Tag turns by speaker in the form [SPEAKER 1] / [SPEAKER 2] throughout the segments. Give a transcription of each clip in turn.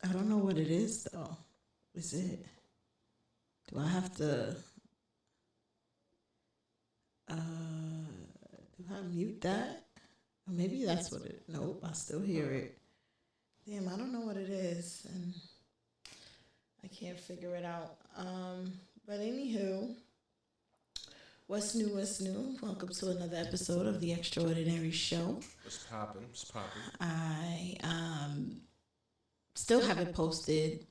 [SPEAKER 1] I don't know what it is though. Is it? Do I have to? Do I mute that? Or maybe that's what it. Nope, I still hear it. Damn, I don't know what it is, and I can't figure it out. But anywho, what's new? What's new? Welcome to another episode of the Extraordinary Show.
[SPEAKER 2] It's popping. It's popping.
[SPEAKER 1] I still haven't posted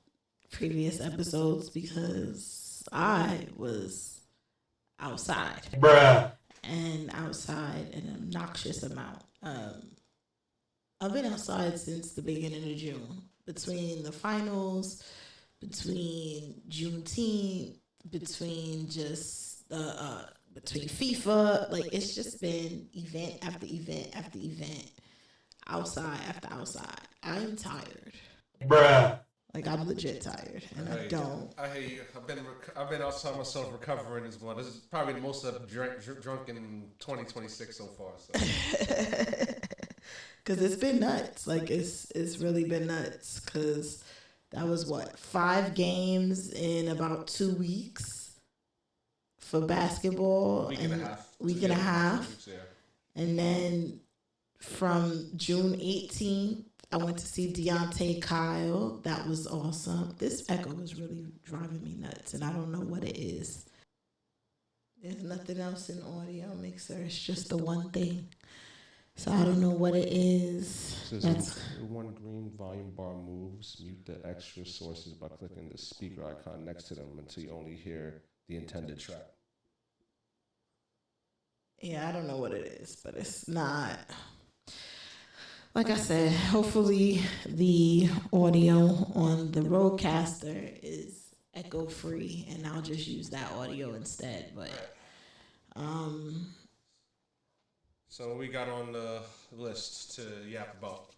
[SPEAKER 1] previous episodes because I was outside.
[SPEAKER 3] Bruh.
[SPEAKER 1] And outside an obnoxious amount. I've been outside since the beginning of June, between the finals, between Juneteenth, between just between FIFA. Like, it's just been event after event after event, outside after outside. I'm tired.
[SPEAKER 3] Bruh.
[SPEAKER 1] Like, I'm legit tired, and I don't.
[SPEAKER 2] I hear you. I've been outside myself recovering as well. This is probably the most I've drunk in 2026 so far. So.
[SPEAKER 1] Cause it's been nuts. Like, it's really been nuts. Cause that was what, 5 games in about 2 weeks for basketball.
[SPEAKER 2] Week and a half.
[SPEAKER 1] Week and a half.
[SPEAKER 2] Weeks, yeah.
[SPEAKER 1] And then from June 18th, I went to see Deontay Kyle. That was awesome. This echo is really driving me nuts, and I don't know what it is. There's nothing else in audio mixer. It's just the one thing. So I don't know what it is.
[SPEAKER 4] That's one green volume bar moves. Mute the extra sources by clicking the speaker icon next to them until you only hear the intended track.
[SPEAKER 1] Yeah, I don't know what it is, but it's not. Like I said, hopefully the audio on the Rodecaster is echo free, and I'll just use that audio instead. But
[SPEAKER 2] So what we got on the list to yap about?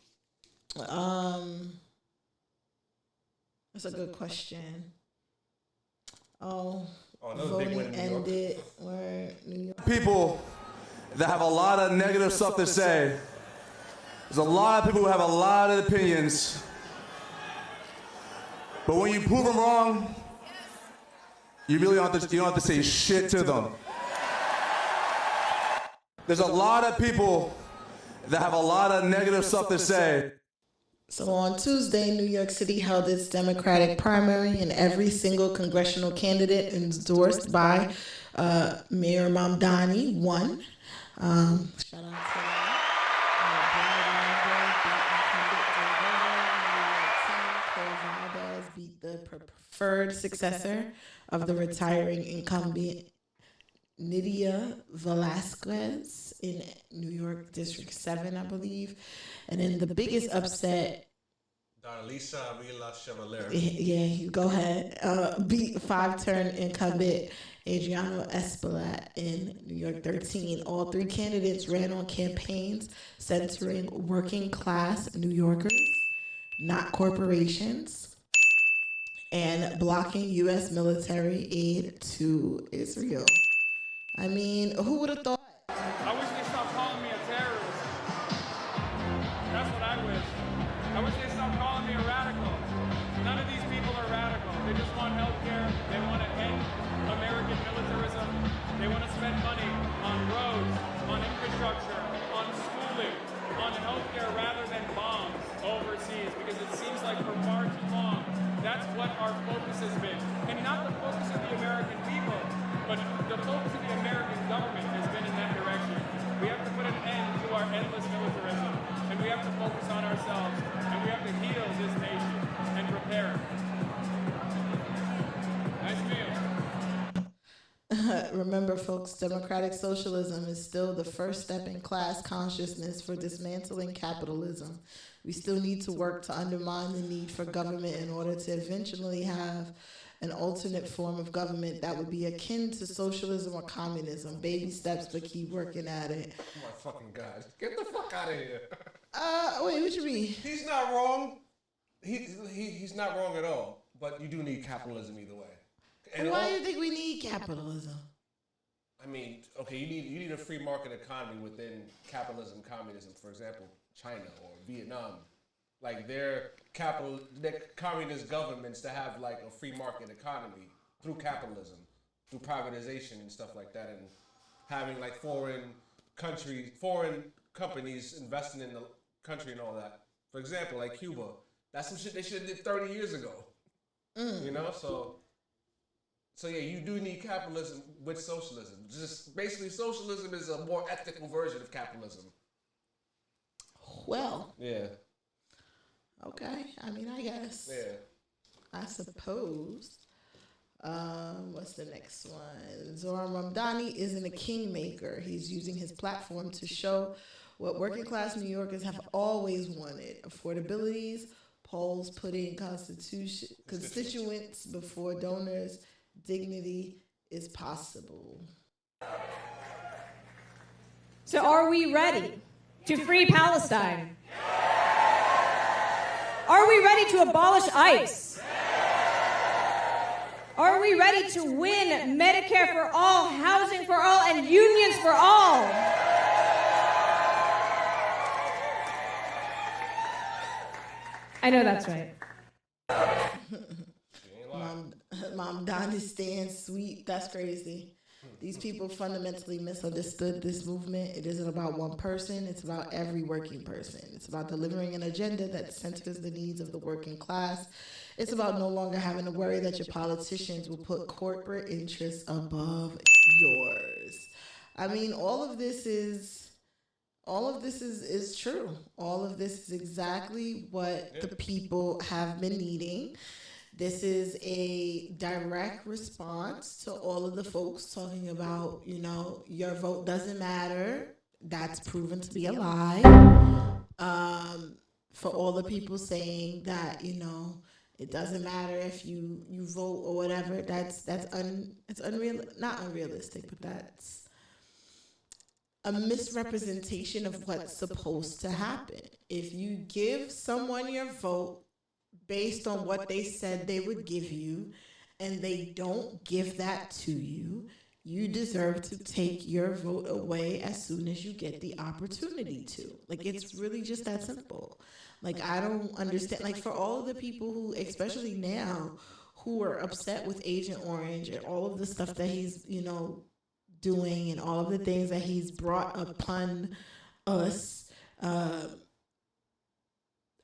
[SPEAKER 1] That's a good question. Oh,
[SPEAKER 2] another big win
[SPEAKER 1] voting
[SPEAKER 2] in New York.
[SPEAKER 1] ended. Where New York.
[SPEAKER 3] People that have a lot of negative stuff to say. There's a lot of people who have a lot of opinions. But when you prove them wrong, you really don't have to say shit to them. There's a lot of people that have a lot of negative stuff to say.
[SPEAKER 1] So on Tuesday, New York City held its Democratic primary, and every single congressional candidate endorsed by Mayor Mamdani won. Shout out to beat the preferred successor of the retiring incumbent Nydia Velasquez in New York District 7, I believe. And then the biggest upset,
[SPEAKER 2] Darlisa Avila Chevalier.
[SPEAKER 1] yeah, you go ahead, beat 5-term incumbent Adriano Espaillat in New York 13. All 3 candidates ran on campaigns centering working class New Yorkers, not corporations, and blocking U.S. military aid to Israel. I mean, who would have thought?
[SPEAKER 5] I wish they stopped calling me a terrorist. That's what I wish. I wish they stopped calling me a radical. None of these people are radical. They just want health care. They want to end American militarism. They want to spend money on roads, on infrastructure, on schooling, on health care rather than bombs overseas, because it seems like for far too long, that's what our focus has been. And not the focus of the American people, but the focus of the American government has been in that direction. We have to put an end to our endless militarism, and we have to focus on ourselves, and we have to heal this nation and prepare it. Nice meal.
[SPEAKER 1] Remember, folks, democratic socialism is still the first step in class consciousness for dismantling capitalism. We still need to work to undermine the need for government in order to eventually have an alternate form of government that would be akin to socialism or communism. Baby steps, but keep working at it.
[SPEAKER 2] Oh my fucking God. Get the fuck out of here.
[SPEAKER 1] Wait, what you mean?
[SPEAKER 2] He's not wrong. He's not wrong at all. But you do need capitalism either way. And
[SPEAKER 1] Why do you think we need capitalism?
[SPEAKER 2] I mean, okay, you need a free market economy within capitalism, communism. For example, China or Vietnam. like their communist governments to have like a free market economy through capitalism, through privatization and stuff like that, and having like foreign companies investing in the country and all that. For example, like Cuba, that's some shit they should have did 30 years ago. You know, so yeah, you do need capitalism with socialism. Just basically, socialism is a more ethical version of capitalism.
[SPEAKER 1] Well,
[SPEAKER 2] Yeah.
[SPEAKER 1] okay. I mean, I guess.
[SPEAKER 2] Yeah.
[SPEAKER 1] I suppose. What's the next one? Zoran Ramdani isn't a kingmaker. He's using his platform to show what working class New Yorkers have always wanted: affordabilities, polls putting constituents before donors, dignity is possible.
[SPEAKER 6] So are we ready to free Palestine? Are we ready to abolish ICE? Are we ready to win Medicare for all, housing for all, and unions for all? I know that's right.
[SPEAKER 1] Mom Donnie stands sweet. That's crazy. These people fundamentally misunderstood this movement. It isn't about one person. It's about every working person. It's about delivering an agenda that centers the needs of the working class. It's about no longer having to worry that your politicians will put corporate interests above yours. I mean, all of this is true. All of this is exactly what the people have been needing. This is a direct response to all of the folks talking about, you know, your vote doesn't matter. That's proven to be a lie. For all the people saying that, you know, it doesn't matter if you vote or whatever. It's not unrealistic, but that's a misrepresentation of what's supposed to happen. If you give someone your vote based on what they said they would give you, and they don't give that to you, you deserve to take your vote away as soon as you get the opportunity to. Like, it's really just that simple. Like, I don't understand. Like, for all of the people who, especially now, who are upset with Agent Orange and all of the stuff that he's, you know, doing and all of the things that he's brought upon us,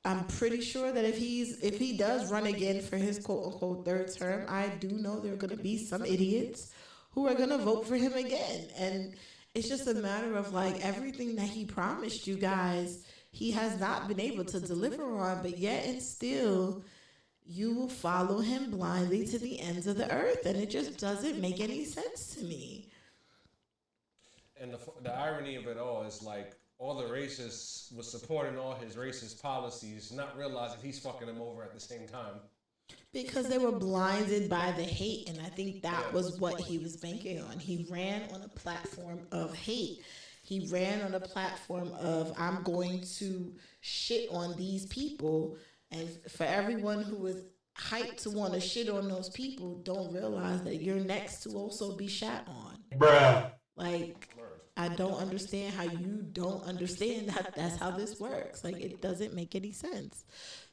[SPEAKER 1] I'm pretty sure that if he does run again for his quote unquote third term, I do know there are going to be some idiots who are going to vote for him again. And it's just a matter of like everything that he promised you guys, he has not been able to deliver on, but yet and still you will follow him blindly to the ends of the earth. And it just doesn't make any sense to me.
[SPEAKER 2] And the irony of it all is like, all the racists was supporting all his racist policies, not realizing he's fucking them over at the same time.
[SPEAKER 1] Because they were blinded by the hate, and I think that was what he was banking on. He ran on a platform of hate. He ran on a platform of, I'm going to shit on these people, and for everyone who was hyped to want to shit on those people, don't realize that you're next to also be shat on.
[SPEAKER 3] Bruh.
[SPEAKER 1] Like, I don't understand how you don't understand that that's how this works. Like, it doesn't make any sense.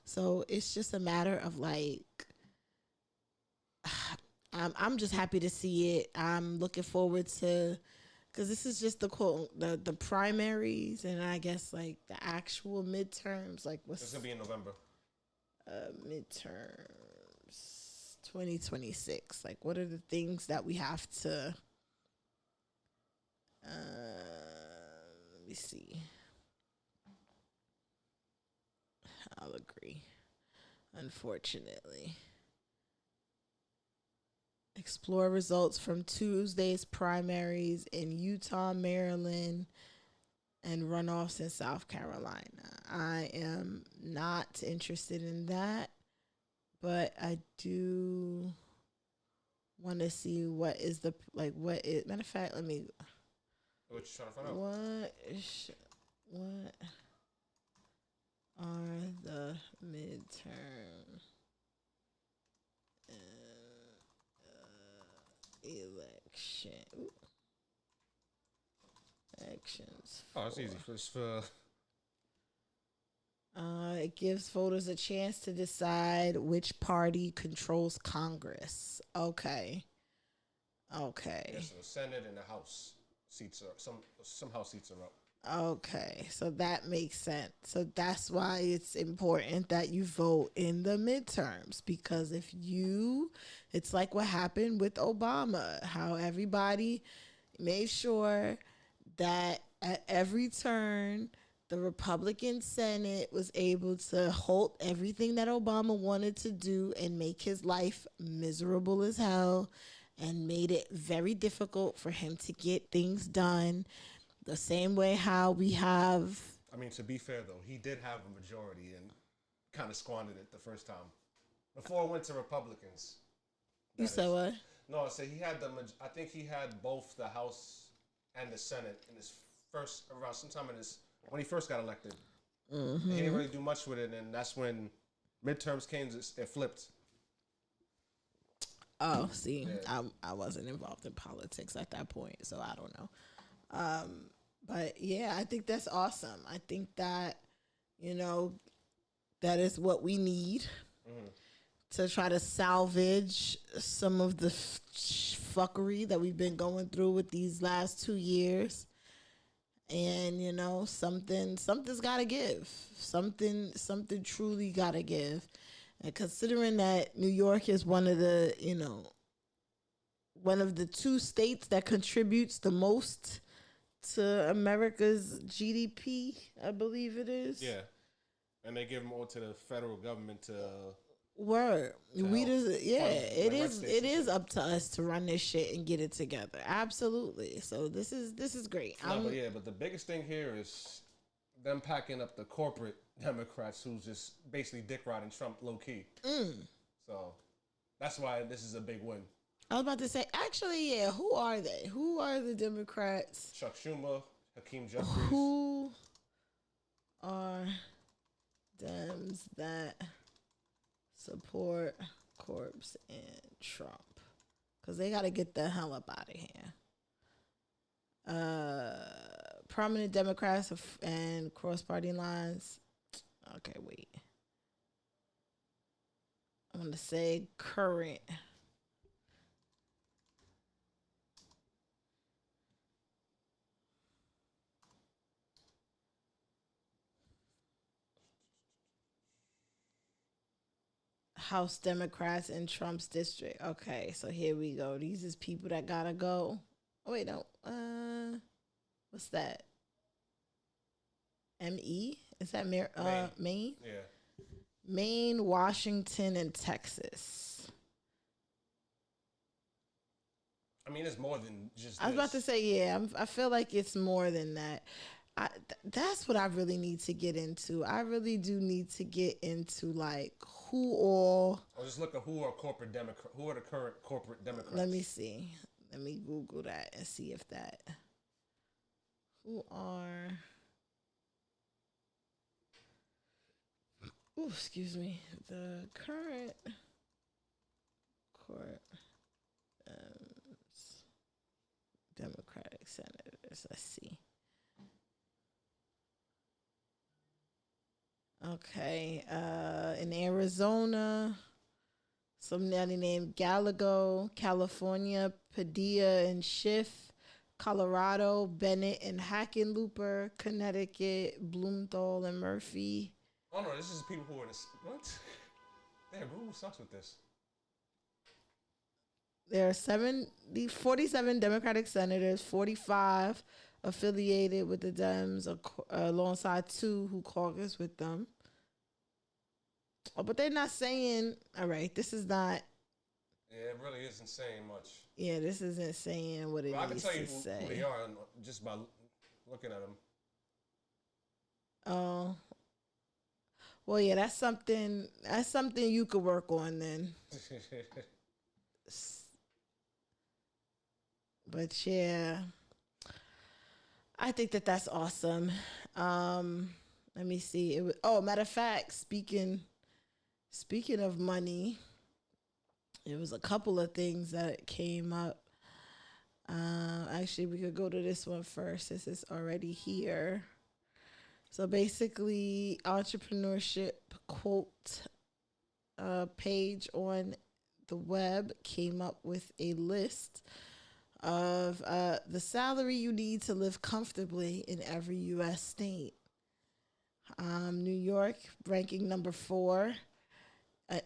[SPEAKER 1] So it's just a matter of like, I'm just happy to see it. I'm looking forward to, because this is just the primaries, and I guess like the actual midterms. Like, what's
[SPEAKER 2] It's gonna be in November.
[SPEAKER 1] Midterms 2026. Like, what are the things that we have to? Let me see. I'll agree. Unfortunately. Explore results from Tuesday's primaries in Utah, Maryland, and runoffs in South Carolina. I am not interested in that, but I do want to see what is the, like, what is, matter of fact, let me.
[SPEAKER 2] What you trying to find out?
[SPEAKER 1] What are the midterm elections?
[SPEAKER 2] Oh, it's easy. It's for
[SPEAKER 1] It gives voters a chance to decide which party controls Congress. Okay.
[SPEAKER 2] Yeah, so the Senate and the House seats are some House seats are up.
[SPEAKER 1] Okay, so that makes sense. So that's why it's important that you vote in the midterms, because it's like what happened with Obama, how everybody made sure that at every turn, the Republican Senate was able to halt everything that Obama wanted to do and make his life miserable as hell and made it very difficult for him to get things done. The same way how we have...
[SPEAKER 2] I mean, to be fair, though, he did have a majority and kind of squandered it the first time. Before it went to Republicans.
[SPEAKER 1] You said what?
[SPEAKER 2] No, I said he had I think he had both the House and the Senate in his first, around sometime when he first got elected. Mm-hmm. He didn't really do much with it, and that's when midterms came, it flipped.
[SPEAKER 1] Oh, see, yeah. I wasn't involved in politics at that point, so I don't know. But yeah, I think that's awesome. I think that, that is what we need to try to salvage some of the fuckery that we've been going through with these last 2 years. And, something's got to give. Something truly got to give. And considering that New York is one of the 2 states that contributes the most to America's GDP, I believe it is.
[SPEAKER 2] Yeah. And they give them all to the federal government to...
[SPEAKER 1] Word. It is up to us to run this shit and get it together. Absolutely. So this is great.
[SPEAKER 2] But the biggest thing here is them packing up the corporate Democrats who's just basically dick riding Trump low key. So that's why this is a big win.
[SPEAKER 1] I was about to say, actually, yeah, who are they? Who are the Democrats?
[SPEAKER 2] Chuck Schumer, Hakeem Jeffries.
[SPEAKER 1] Who are Dems that support Corbs and Trump? Because they got to get the hell up out of here. Prominent Democrats and cross-party lines. Okay, wait. I'm going to say current. House Democrats in Trump's district. Okay, so here we go. These is people that gotta go. Oh, wait, no. What's that? ME? Is that Maine? Maine?
[SPEAKER 2] Yeah.
[SPEAKER 1] Maine, Washington, and Texas.
[SPEAKER 2] I mean, it's more than just
[SPEAKER 1] I was about to say, yeah, I feel like it's more than that. That's what I really need to get into. I really do need to get into, like, who all...
[SPEAKER 2] Or just look at who are the current corporate Democrats.
[SPEAKER 1] Let me see. Let me Google that and see if that... Who are... Ooh, excuse me. The current court Democratic senators. Let's see. Okay. In Arizona, somebody named Gallego, California, Padilla and Schiff, Colorado, Bennett and Hackenlooper, Connecticut, Blumenthal and Murphy.
[SPEAKER 2] Oh no, this is people who are what? Damn, Google sucks with this.
[SPEAKER 1] There are 47 Democratic senators, 45 affiliated with the Dems, alongside 2 who caucus with them. Oh, but they're not saying, all right, this is not.
[SPEAKER 2] Yeah, it really isn't saying much.
[SPEAKER 1] Yeah, this isn't saying what it needs to say. I can tell you who
[SPEAKER 2] they are just by looking at them.
[SPEAKER 1] Oh. Well, yeah, that's something you could work on then. But yeah, I think that's awesome. Let me see. Matter of fact, speaking of money, there was a couple of things that came up. Actually, we could go to this one first. This is already here. So basically, entrepreneurship quote page on the web came up with a list of the salary you need to live comfortably in every U.S. state. New York ranking number 4.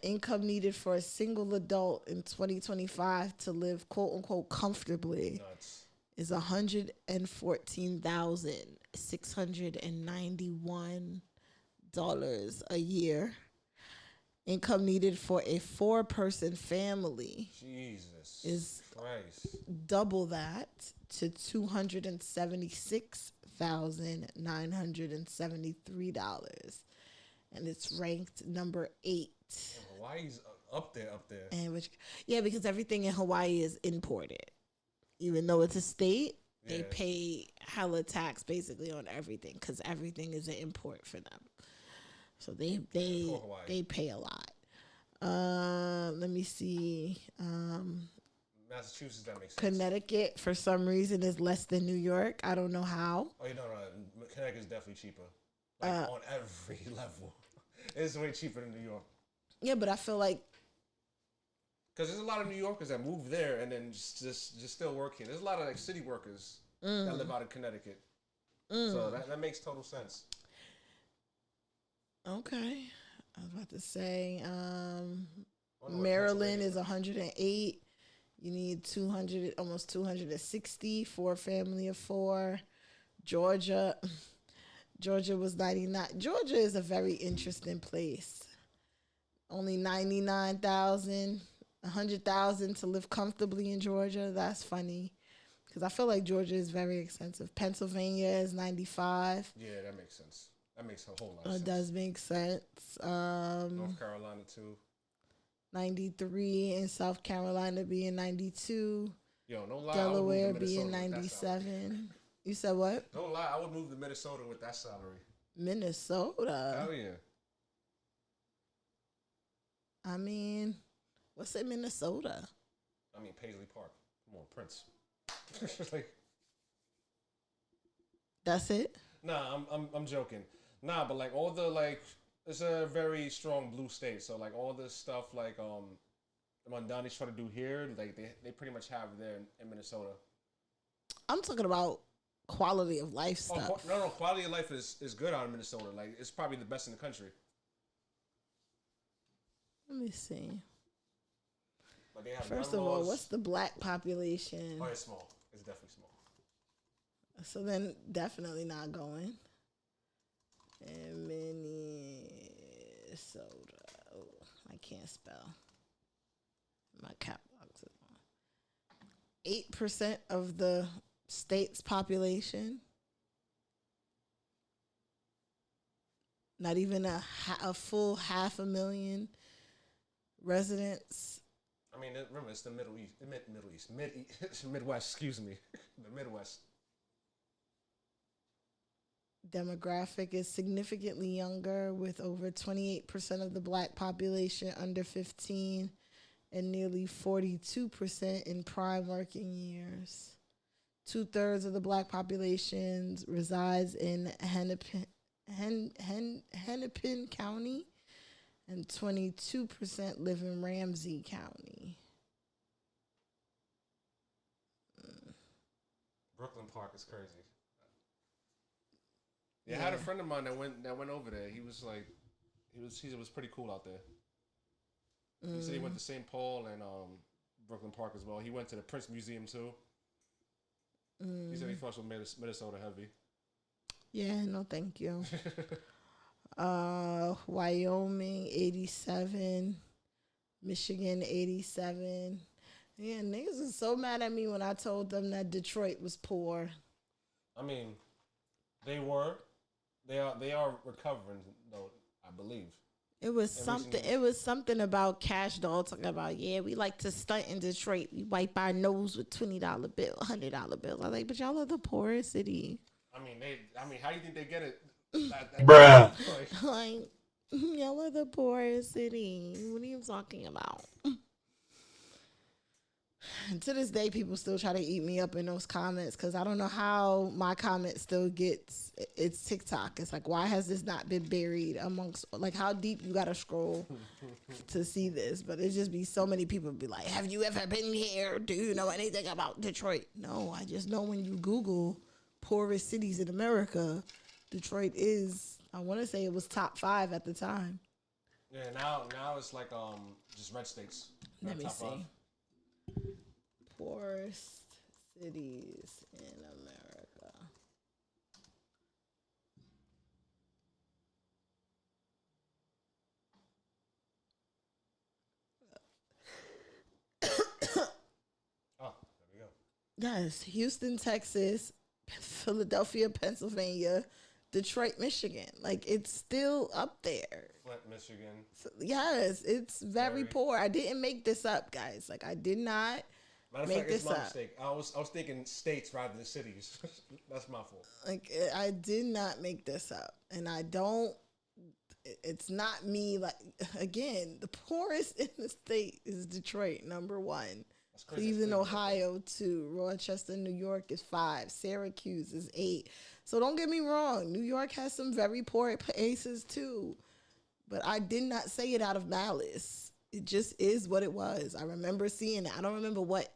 [SPEAKER 1] Income needed for a single adult in 2025 to live quote unquote comfortably
[SPEAKER 2] Nuts.
[SPEAKER 1] is $114,691 a year. Income needed for a 4-person family
[SPEAKER 2] Jesus
[SPEAKER 1] is
[SPEAKER 2] Christ.
[SPEAKER 1] double that to $276,973, and it's ranked number 8.
[SPEAKER 2] Hawaii's up there.
[SPEAKER 1] And because everything in Hawaii is imported, even though it's a state. They
[SPEAKER 2] Yeah.
[SPEAKER 1] pay hella tax basically on everything because everything is an import for them. So they
[SPEAKER 2] Poor Hawaii.
[SPEAKER 1] pay a lot. Let me see.
[SPEAKER 2] Massachusetts, that makes sense.
[SPEAKER 1] Connecticut, for some reason, is less than New York. I don't know how.
[SPEAKER 2] Oh, no. Connecticut's definitely cheaper. Like, on every level. It's way cheaper than New York.
[SPEAKER 1] Yeah, but I feel like
[SPEAKER 2] Because there's a lot of New Yorkers that move there and then just still work here. There's a lot of like city workers that live out in Connecticut. So that makes total sense.
[SPEAKER 1] okay. I was about to say
[SPEAKER 2] Wonder what
[SPEAKER 1] Maryland is
[SPEAKER 2] Pennsylvania
[SPEAKER 1] 108. You need 200, almost 260 for a family of 4. Georgia was 99. Georgia is a very interesting place. Only 99,000, 100,000 to live comfortably in Georgia. That's funny because I feel like Georgia is very expensive. Pennsylvania is 95.
[SPEAKER 2] Yeah, that makes sense. That makes a whole lot of sense.
[SPEAKER 1] It does make sense.
[SPEAKER 2] North Carolina too.
[SPEAKER 1] 93 in South Carolina being 92.
[SPEAKER 2] Yo, no lie.
[SPEAKER 1] Delaware
[SPEAKER 2] I would move to
[SPEAKER 1] being
[SPEAKER 2] Minnesota with that salary.
[SPEAKER 1] 97. You said what?
[SPEAKER 2] Don't lie, I would move to Minnesota with that salary.
[SPEAKER 1] Minnesota.
[SPEAKER 2] Hell yeah.
[SPEAKER 1] I mean, what's in Minnesota?
[SPEAKER 2] I mean Paisley Park. Come on, Prince. Like,
[SPEAKER 1] That's it?
[SPEAKER 2] nah, I'm joking. Nah, but like all the like, it's a very strong blue state. So like all the stuff like the Mondani's try to do here, like they pretty much have there in Minnesota.
[SPEAKER 1] I'm talking about quality of life
[SPEAKER 2] Oh,
[SPEAKER 1] stuff.
[SPEAKER 2] no, quality of life is good out in Minnesota. Like it's probably the best in the country.
[SPEAKER 1] Let me see.
[SPEAKER 2] Like they have
[SPEAKER 1] First
[SPEAKER 2] gun
[SPEAKER 1] of all,
[SPEAKER 2] laws.
[SPEAKER 1] what's the black population?
[SPEAKER 2] Oh, it's small. It's definitely small.
[SPEAKER 1] So then definitely not going. And Minnesota. Oh, I can't spell. My cap box is on. 8% of the state's population. Not even a full 500,000 residents.
[SPEAKER 2] I mean, remember it's the Midwest. Excuse me, the Midwest.
[SPEAKER 1] Demographic is significantly younger, with over 28% of the black population under 15 and nearly 42% in prime working years. 2/3 of the black population resides in Hennepin County, and 22% live in Ramsey County.
[SPEAKER 2] Brooklyn Park is crazy. Yeah, I had a friend of mine that went over there. He was like, he was pretty cool out there. He said he went to St. Paul and Brooklyn Park as well. He went to the Prince Museum too. He said he fucks with Minnesota heavy.
[SPEAKER 1] Yeah, no thank you. Wyoming 87, Michigan 87. Yeah, niggas was so mad at me when I told them that Detroit was poor.
[SPEAKER 2] I mean, they are recovering though, I believe.
[SPEAKER 1] It was
[SPEAKER 2] And
[SPEAKER 1] something.
[SPEAKER 2] recently-
[SPEAKER 1] It was something about Cash Doll talking about. Yeah, we like to stunt in Detroit. We wipe our nose with $20 bill, $100 bills. I like, but y'all are the poorest city.
[SPEAKER 2] I mean, how do you think they get it?
[SPEAKER 3] Bruh.
[SPEAKER 2] Like,
[SPEAKER 1] Like, y'all are the poorest city. What are you talking about? to this day, people still try to eat me up in those comments because I don't know how my comment still gets it's TikTok. It's like, why has this not been buried amongst, like, how deep you got to scroll to see this? But it just be so many people be like, have you ever been here? Do you know anything about Detroit? No, I just know when you Google poorest cities in America, Detroit is, I want to say it was top 5 at the time.
[SPEAKER 2] Yeah, now it's like just red states.
[SPEAKER 1] Let me
[SPEAKER 2] Top
[SPEAKER 1] see.
[SPEAKER 2] 5.
[SPEAKER 1] Poorest cities in America.
[SPEAKER 2] Oh, there we go.
[SPEAKER 1] Yes, Houston, Texas, Philadelphia, Pennsylvania, Detroit, Michigan. Like, it's still up there.
[SPEAKER 2] Flint, Michigan.
[SPEAKER 1] So, yes, it's very poor. I didn't make this up, guys. Like, I did not
[SPEAKER 2] Matter of
[SPEAKER 1] make
[SPEAKER 2] fact, it's
[SPEAKER 1] this
[SPEAKER 2] my
[SPEAKER 1] up.
[SPEAKER 2] mistake. I was thinking states rather than cities. That's my fault.
[SPEAKER 1] Like, I did not make this up. And I don't, it's not me. Like, again, the poorest in the state is Detroit, number 1.
[SPEAKER 2] That's crazy.
[SPEAKER 1] Cleveland, Ohio, 2. Rochester, New York is 5. Syracuse is 8. So don't get me wrong. New York has some very poor places too. But I did not say it out of malice. It just is what it was. I remember seeing it. I don't remember what.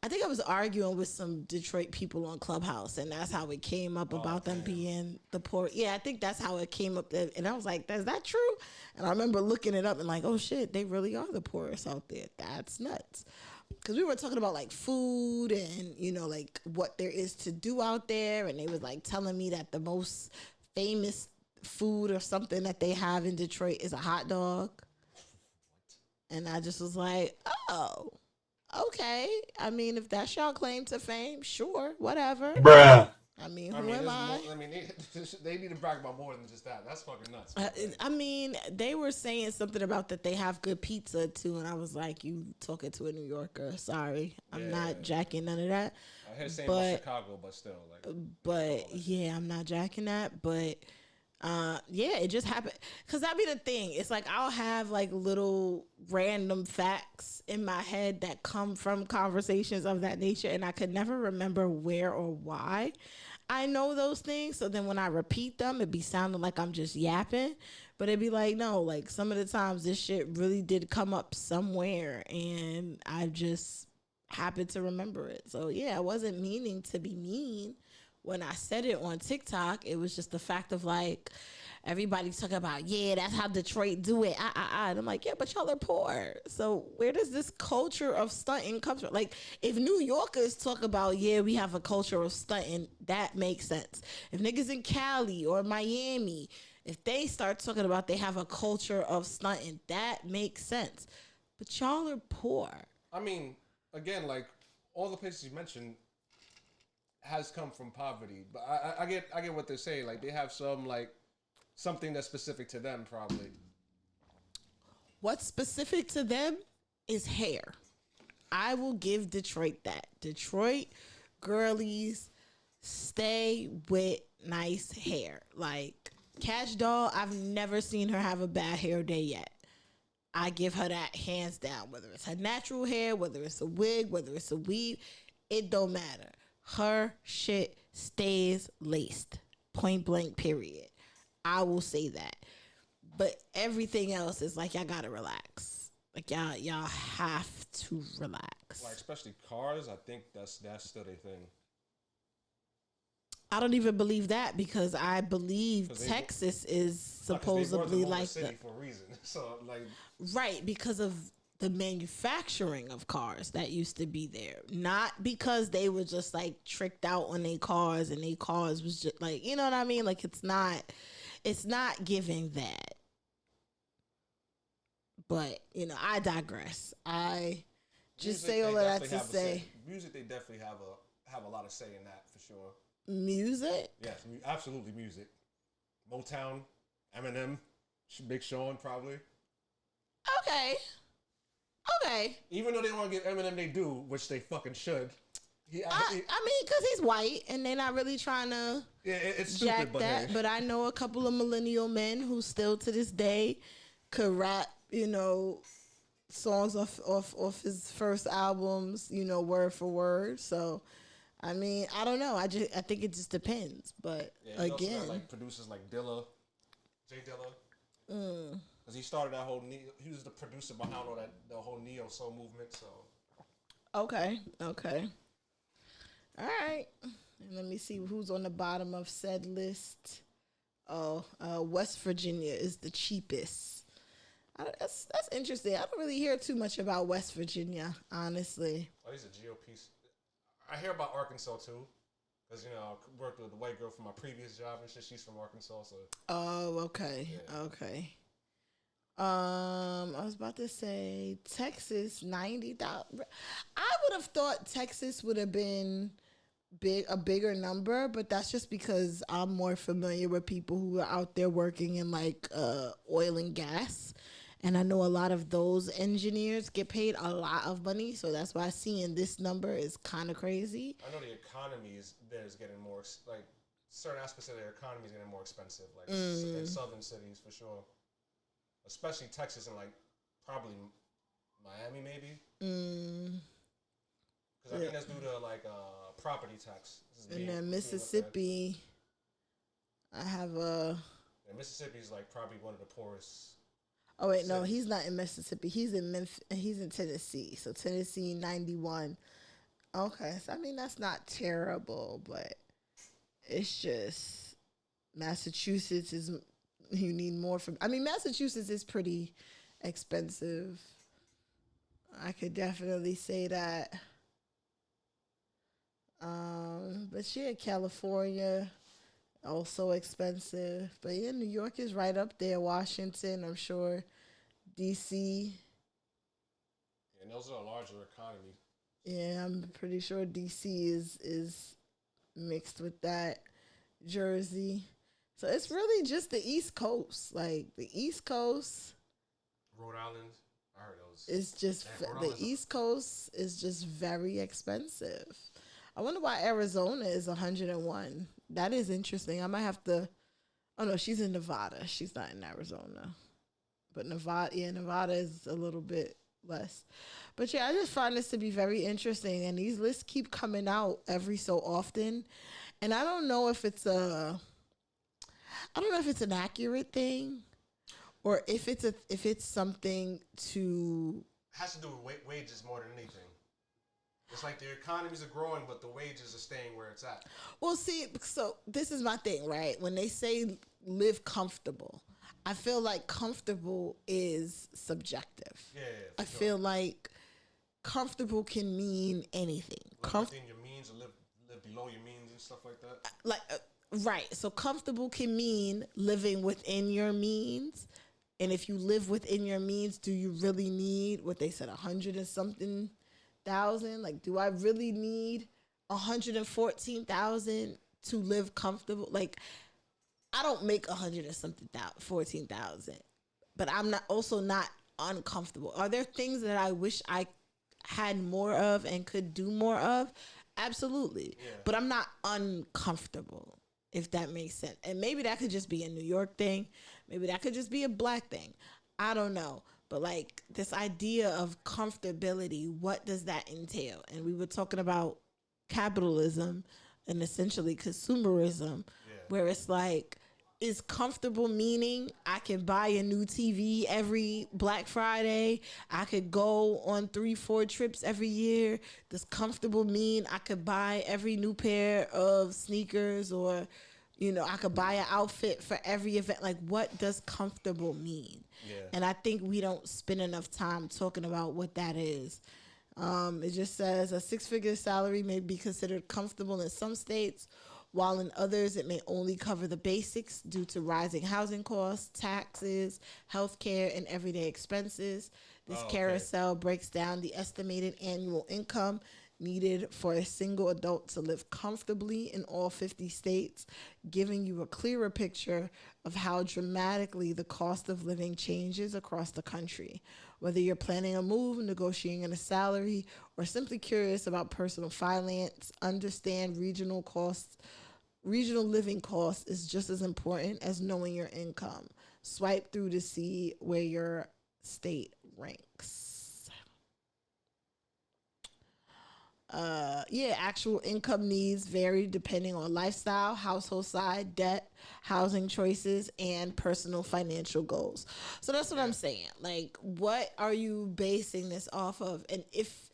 [SPEAKER 1] I think I was arguing with some Detroit people on Clubhouse, and that's how it came up about them being the poor. Yeah, I think that's how it came up. And I was like, is that true? And I remember looking it up and like, oh shit, they really are the poorest out there. That's nuts. Because we were talking about like food and, you know, like what there is to do out there. And they was like telling me that the most famous food or something that they have in Detroit is a hot dog. And I just was like, oh, okay. I mean, if that's y'all claim to fame, sure, whatever.
[SPEAKER 3] Bruh.
[SPEAKER 1] I mean, who am I?
[SPEAKER 2] They need to brag about more than just that. That's fucking nuts.
[SPEAKER 1] I mean, they were saying something about that they have good pizza too, and I was like, "You talking to a New Yorker? Sorry, I'm not jacking none of that."
[SPEAKER 2] I heard saying about Chicago, but still, like.
[SPEAKER 1] But yeah, I'm not jacking that. But yeah, it just happened. Cause that be the thing. It's like I'll have like little random facts in my head that come from conversations of that nature, and I could never remember where or why I know those things. So then when I repeat them, it be sounding like I'm just yapping. But it'd be like, no, like some of the times this shit really did come up somewhere, and I just happened to remember it. So yeah, I wasn't meaning to be mean when I said it on TikTok. It was just the fact of like, everybody's talking about, yeah, that's how Detroit do it. And I'm like, yeah, but y'all are poor. So where does this culture of stunting come from? Like, if New Yorkers talk about, yeah, we have a culture of stunting, that makes sense. If niggas in Cali or Miami, if they start talking about they have a culture of stunting, that makes sense. But y'all are poor.
[SPEAKER 2] I mean, again, like all the places you mentioned has come from poverty, but I get what they're saying. Like they have some like something that's specific to them, probably.
[SPEAKER 1] What's specific to them is hair. I will give Detroit that. Detroit girlies stay with nice hair. Like Cash Doll, I've never seen her have a bad hair day yet. I give her that hands down. Whether it's her natural hair, whether it's a wig, whether it's a weave, it don't matter. Her shit stays laced. Point blank, period. I will say that. But everything else is like, y'all gotta relax. Like y'all have to relax.
[SPEAKER 2] Like especially cars, I think that's still their thing.
[SPEAKER 1] I don't even believe that because I believe Texas is supposedly like
[SPEAKER 2] city for a reason. So like
[SPEAKER 1] right, because of the manufacturing of cars that used to be there, not because they were just like tricked out on their cars and their cars was just like, you know what I mean? Like it's not giving that. But you know, I digress. I just say all of that to say,
[SPEAKER 2] music. They definitely have a lot of say in that for sure.
[SPEAKER 1] Music?
[SPEAKER 2] Yes, absolutely music. Motown, Eminem, Big Sean, probably.
[SPEAKER 1] Okay.
[SPEAKER 2] Even though they want to give Eminem they do, which they fucking should.
[SPEAKER 1] I mean, because he's white and they're not really trying to
[SPEAKER 2] it's
[SPEAKER 1] jack
[SPEAKER 2] stupid,
[SPEAKER 1] that.
[SPEAKER 2] hey.
[SPEAKER 1] But I know a couple of millennial men who still to this day could rap, you know, songs off his first albums, word for word. So, I mean, I don't know. I think it just depends. But
[SPEAKER 2] Yeah, he also
[SPEAKER 1] again,
[SPEAKER 2] got, like producers like Dilla, Jay Dilla. Because he started that whole he was the producer behind all the whole neo soul movement. So
[SPEAKER 1] okay. All right. And let me see who's on the bottom of said list. Oh, West Virginia is the cheapest. That's interesting. I don't really hear too much about West Virginia, honestly.
[SPEAKER 2] oh, he's a GOP. I hear about Arkansas too. Because, I worked with a white girl from my previous job and shit. She's from Arkansas, so.
[SPEAKER 1] Oh, okay.
[SPEAKER 2] Yeah.
[SPEAKER 1] Okay. I was about to say Texas, 90,000. I would have thought Texas would have been a bigger number, but that's just because I'm more familiar with people who are out there working in like oil and gas. And I know a lot of those engineers get paid a lot of money, so that's why seeing this number is kind of crazy.
[SPEAKER 2] I know the economy is getting more, like, certain aspects of their economy is getting more expensive, like in southern cities for sure. Especially Texas and, like, probably Miami, maybe. Because I think that's due to, like, property tax.
[SPEAKER 1] And then Mississippi, I have a...
[SPEAKER 2] And Mississippi is, like, probably one of the poorest.
[SPEAKER 1] Oh wait, no, he's not in Mississippi. He's in He's in Tennessee. So Tennessee 91. Okay, so I mean that's not terrible, but it's just Massachusetts is you need more from. I mean Massachusetts is pretty expensive. I could definitely say that. But yeah, California also expensive, but yeah, New York is right up there. Washington, I'm sure. DC.
[SPEAKER 2] And those are a larger economy.
[SPEAKER 1] Yeah, I'm pretty sure DC is mixed with that. Jersey. So it's really just the East Coast. Like the East Coast.
[SPEAKER 2] Rhode Island. I heard those.
[SPEAKER 1] It's just the East Coast is just very expensive. I wonder why Arizona is 101. That is interesting. I might have to. Oh no, she's in Nevada. She's not in Arizona. But Nevada is a little bit less. But yeah, I just find this to be very interesting. And these lists keep coming out every so often. And I don't know if it's an accurate thing or if it's something to.
[SPEAKER 2] It has to do with wages more than anything. It's like the economies are growing, but the wages are staying where it's at.
[SPEAKER 1] Well, see, so this is my thing, right? When they say live comfortable, I feel like comfortable is subjective.
[SPEAKER 2] Yeah,
[SPEAKER 1] I feel like comfortable can mean anything.
[SPEAKER 2] Live within your means or live below your means and stuff like that.
[SPEAKER 1] Right. So comfortable can mean living within your means. And if you live within your means, do you really need what they said, 100 and something thousand? Like, do I really need 114,000 to live comfortable? Like, I don't make 100 and something 14,000, but I'm not uncomfortable. Are there things that I wish I had more of and could do more of? Absolutely. Yeah. But I'm not uncomfortable, if that makes sense. And maybe that could just be a New York thing. Maybe that could just be a black thing. I don't know. But like this idea of comfortability, what does that entail? And we were talking about capitalism and essentially consumerism, where it's like, is comfortable meaning I can buy a new TV every Black Friday? I could go on 3-4 trips every year. Does comfortable mean I could buy every new pair of sneakers, or, I could buy an outfit for every event? Like, what does comfortable mean? Yeah. And I think we don't spend enough time talking about what that is. It just says a 6-figure salary may be considered comfortable in some states, while in others it may only cover the basics due to rising housing costs, taxes, healthcare, and everyday expenses. This carousel breaks down the estimated annual income needed for a single adult to live comfortably in all 50 states, giving you a clearer picture of how dramatically the cost of living changes across the country. Whether you're planning a move, negotiating a salary, or simply curious about personal finance, understand regional living costs is just as important as knowing your income. Swipe through to see where your state ranks. Actual income needs vary depending on lifestyle, household size, debt, housing choices, and personal financial goals. So that's what I'm saying. Like, what are you basing this off of? And if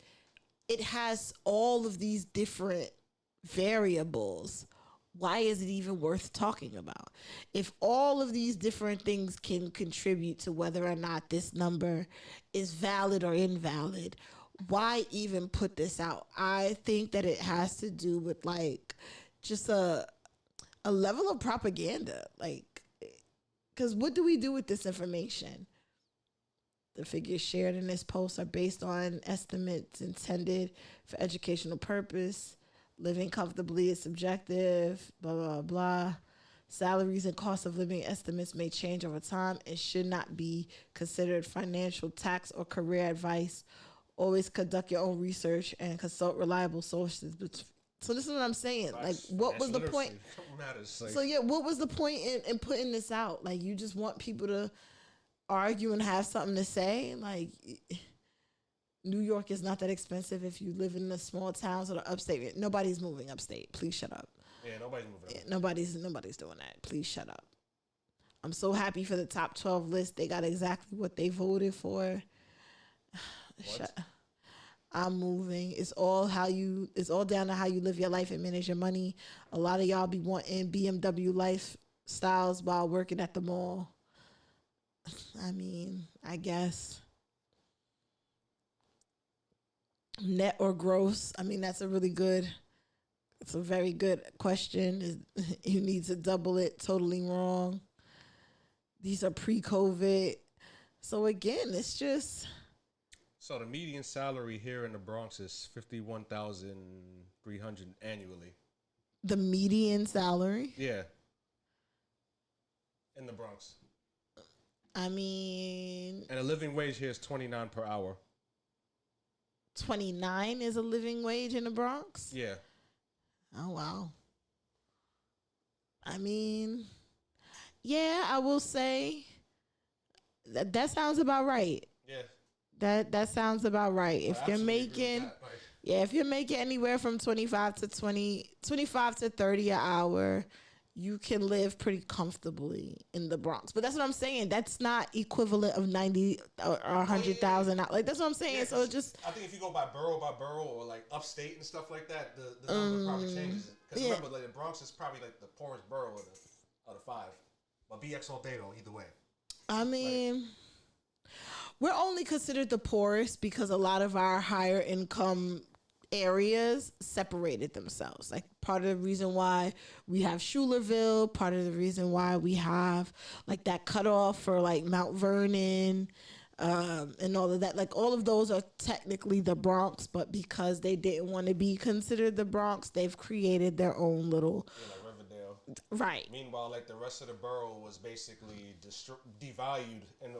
[SPEAKER 1] it has all of these different variables, why is it even worth talking about? If all of these different things can contribute to whether or not this number is valid or invalid, why even put this out? I think that it has to do with like just a level of propaganda. Like, because what do we do with this information? The figures shared in this post are based on estimates intended for educational purpose. Living comfortably is subjective, blah, blah, blah. Salaries and cost of living estimates may change over time and should not be considered financial, tax, or career advice. Always conduct your own research and consult reliable sources. So this is what I'm saying. Like, what was the point? So yeah, what was the point in putting this out? Like, you just want people to argue and have something to say? Like, New York is not that expensive if you live in the small towns or the upstate. Nobody's moving upstate. Please shut up.
[SPEAKER 2] Yeah, nobody's moving up.
[SPEAKER 1] Nobody's doing that. Please shut up. I'm so happy for the top 12 list. They got exactly what they voted for. I'm moving. It's all down to how you live your life and manage your money. A lot of y'all be wanting BMW lifestyles while working at the mall. I mean, I guess. Net or gross? I mean, it's a very good question. You need to double it. Totally wrong. These are pre-COVID. So again, it's just.
[SPEAKER 2] So the median salary here in the Bronx is $51,300 annually.
[SPEAKER 1] The median salary?
[SPEAKER 2] Yeah. In the Bronx.
[SPEAKER 1] I mean.
[SPEAKER 2] And a living wage here is $29 per hour.
[SPEAKER 1] 29 is a living wage in the Bronx?
[SPEAKER 2] Yeah.
[SPEAKER 1] Oh, wow. I mean, yeah, I will say that sounds about right.
[SPEAKER 2] Yeah.
[SPEAKER 1] That sounds about right. If you're making, if you're making anywhere from 25 to 30 an hour, you can live pretty comfortably in the Bronx. But that's what I'm saying. That's not equivalent of 90 or 100,000. Like, that's what I'm saying.
[SPEAKER 2] Yeah,
[SPEAKER 1] so just.
[SPEAKER 2] I think if you go by borough or like upstate and stuff like that, the number probably changes. Because remember, like, the Bronx is probably like the poorest borough of the five. But BX all day though, either way.
[SPEAKER 1] I mean, we're only considered the poorest because a lot of our higher income areas separated themselves. Like, part of the reason why we have Schulerville, part of the reason why we have like that cutoff for like Mount Vernon, and all of that. Like, all of those are technically the Bronx, but because they didn't want to be considered the Bronx, they've created their own little.
[SPEAKER 2] Yeah, like Riverdale.
[SPEAKER 1] Right.
[SPEAKER 2] Meanwhile, like the rest of the borough was basically devalued in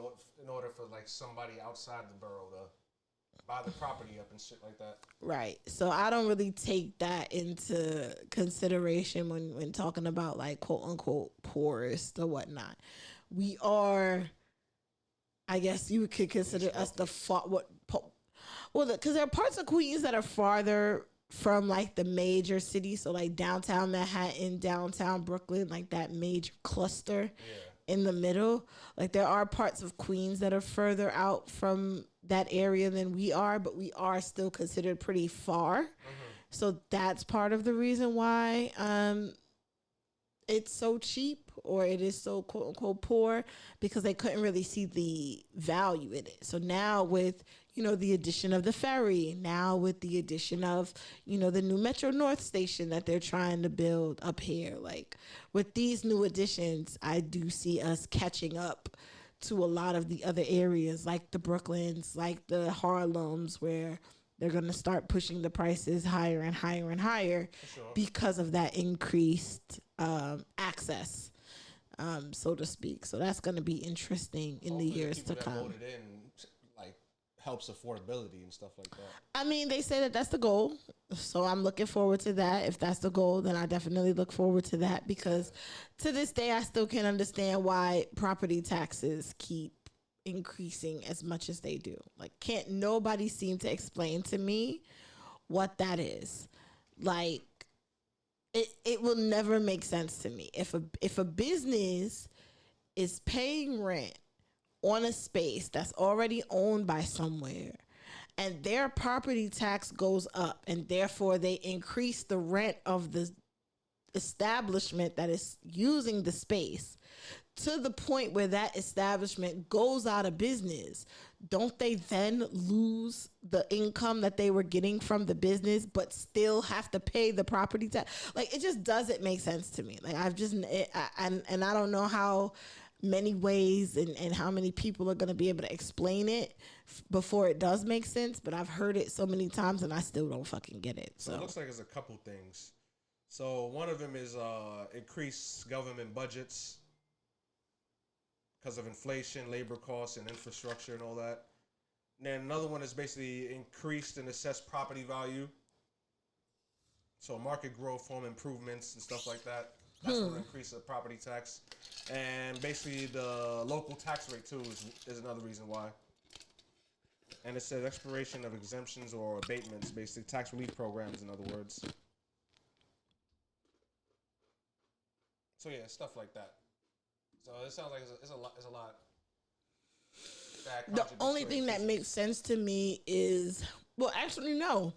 [SPEAKER 2] order for like somebody outside the borough to buy the property up and shit like that.
[SPEAKER 1] Right. So I don't really take that into consideration when talking about like quote unquote poorest or whatnot. We are, I guess you could consider us because there are parts of Queens that are farther from like the major cities. So like downtown Manhattan, downtown Brooklyn, like that major cluster. Yeah. In the middle. Like, there are parts of Queens that are further out from that area than we are, but we are still considered pretty far. Mm-hmm. So that's part of the reason why it's so cheap, or it is so quote unquote poor, because they couldn't really see the value in it. So now with, the addition of the ferry, now with the addition of, the new Metro North station that they're trying to build up here, like with these new additions, I do see us catching up to a lot of the other areas, like the Brooklyns, like the Harlems, where they're going to start pushing the prices higher and higher and higher because of that increased access, so to speak. So that's going to be interesting in the years to come.
[SPEAKER 2] Helps affordability and stuff like that.
[SPEAKER 1] I mean, they say that that's the goal. So I'm looking forward to that. If that's the goal, then I definitely look forward to that, because to this day, I still can't understand why property taxes keep increasing as much as they do. Like, can't nobody seem to explain to me what that is. Like, it will never make sense to me. If a business is paying rent on a space that's already owned by somewhere, and their property tax goes up, and therefore they increase the rent of the establishment that is using the space to the point where that establishment goes out of business, don't they then lose the income that they were getting from the business but still have to pay the property tax? Like, it just doesn't make sense to me. Like, and I don't know how many ways and how many people are going to be able to explain it before it does make sense, but I've heard it so many times and I still don't fucking get it. So
[SPEAKER 2] it looks like there's a couple things. So one of them is increased government budgets because of inflation, labor costs, and infrastructure and all that. And then another one is basically increased and assessed property value. So market growth, home improvements, and stuff like that. That's going to increase the property tax. And basically the local tax rate, too, is another reason why. And it says expiration of exemptions or abatements, basically tax relief programs, in other words. So, yeah, stuff like that. So it sounds like it's a lot.
[SPEAKER 1] The only thing that makes sense to me is, well, actually, no.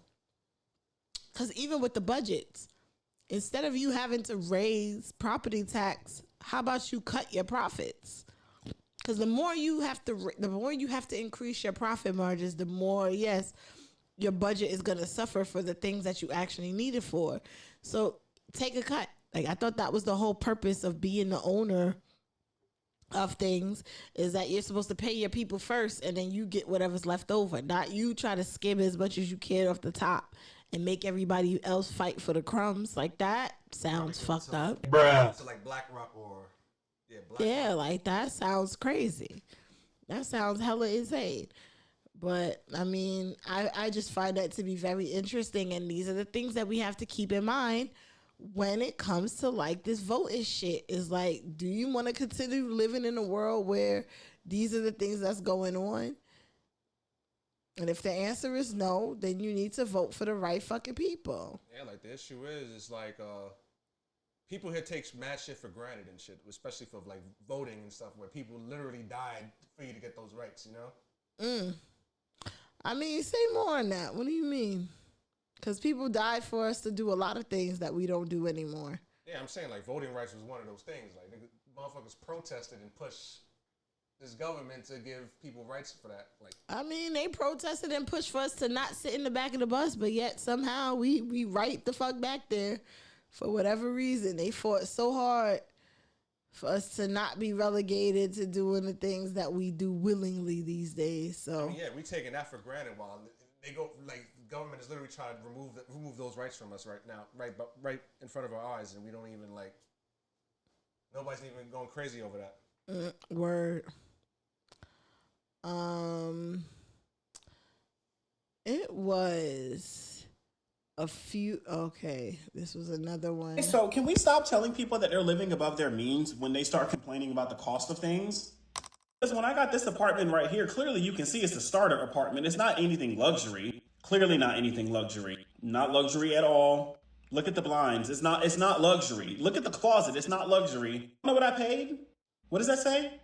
[SPEAKER 1] Because even with the budgets, instead of you having to raise property tax, how about you cut your profits? Because the more you have to increase your profit margins, the more, yes, your budget is going to suffer for the things that you actually need it for. So take a cut. Like, I thought that was the whole purpose of being the owner of things, is that you're supposed to pay your people first and then you get whatever's left over, not you try to skim as much as you can off the top and make everybody else fight for the crumbs. Like, that sounds fucked up.
[SPEAKER 2] Bruh. So like BlackRock or
[SPEAKER 1] yeah, like, that sounds crazy. That sounds hella insane. But I mean, I just find that to be very interesting, and these are the things that we have to keep in mind when it comes to, like, this voting shit. Is like, do you want to continue living in a world where these are the things that's going on? And if the answer is no, then you need to vote for the right fucking people.
[SPEAKER 2] Yeah, like, the issue is, it's like, people here take mad shit for granted and shit, especially for, like, voting and stuff, where people literally died for you to get those rights, you know?
[SPEAKER 1] I mean, say more on that. What do you mean? Because people died for us to do a lot of things that we don't do anymore.
[SPEAKER 2] Yeah, I'm saying, like, voting rights was one of those things. Like, motherfuckers protested and pushed this government to give people rights for that. Like,
[SPEAKER 1] I mean, they protested and pushed for us to not sit in the back of the bus, but yet somehow we right the fuck back there for whatever reason. They fought so hard for us to not be relegated to doing the things that we do willingly these days. So,
[SPEAKER 2] I mean, yeah, we taking that for granted while they go, like, government is literally trying to remove those rights from us right now, right in front of our eyes, and we don't even, like, nobody's even going crazy over that.
[SPEAKER 1] Word. It was a few. Okay, this was another one.
[SPEAKER 7] So can we stop telling people that they're living above their means when they start complaining about the cost of things? Because when I got this apartment right here, clearly you can see it's a starter apartment. It's not anything luxury. Clearly not anything luxury. Not luxury at all. Look at the blinds. It's not luxury. Look at the closet. It's not luxury. You know what I paid? What does that say?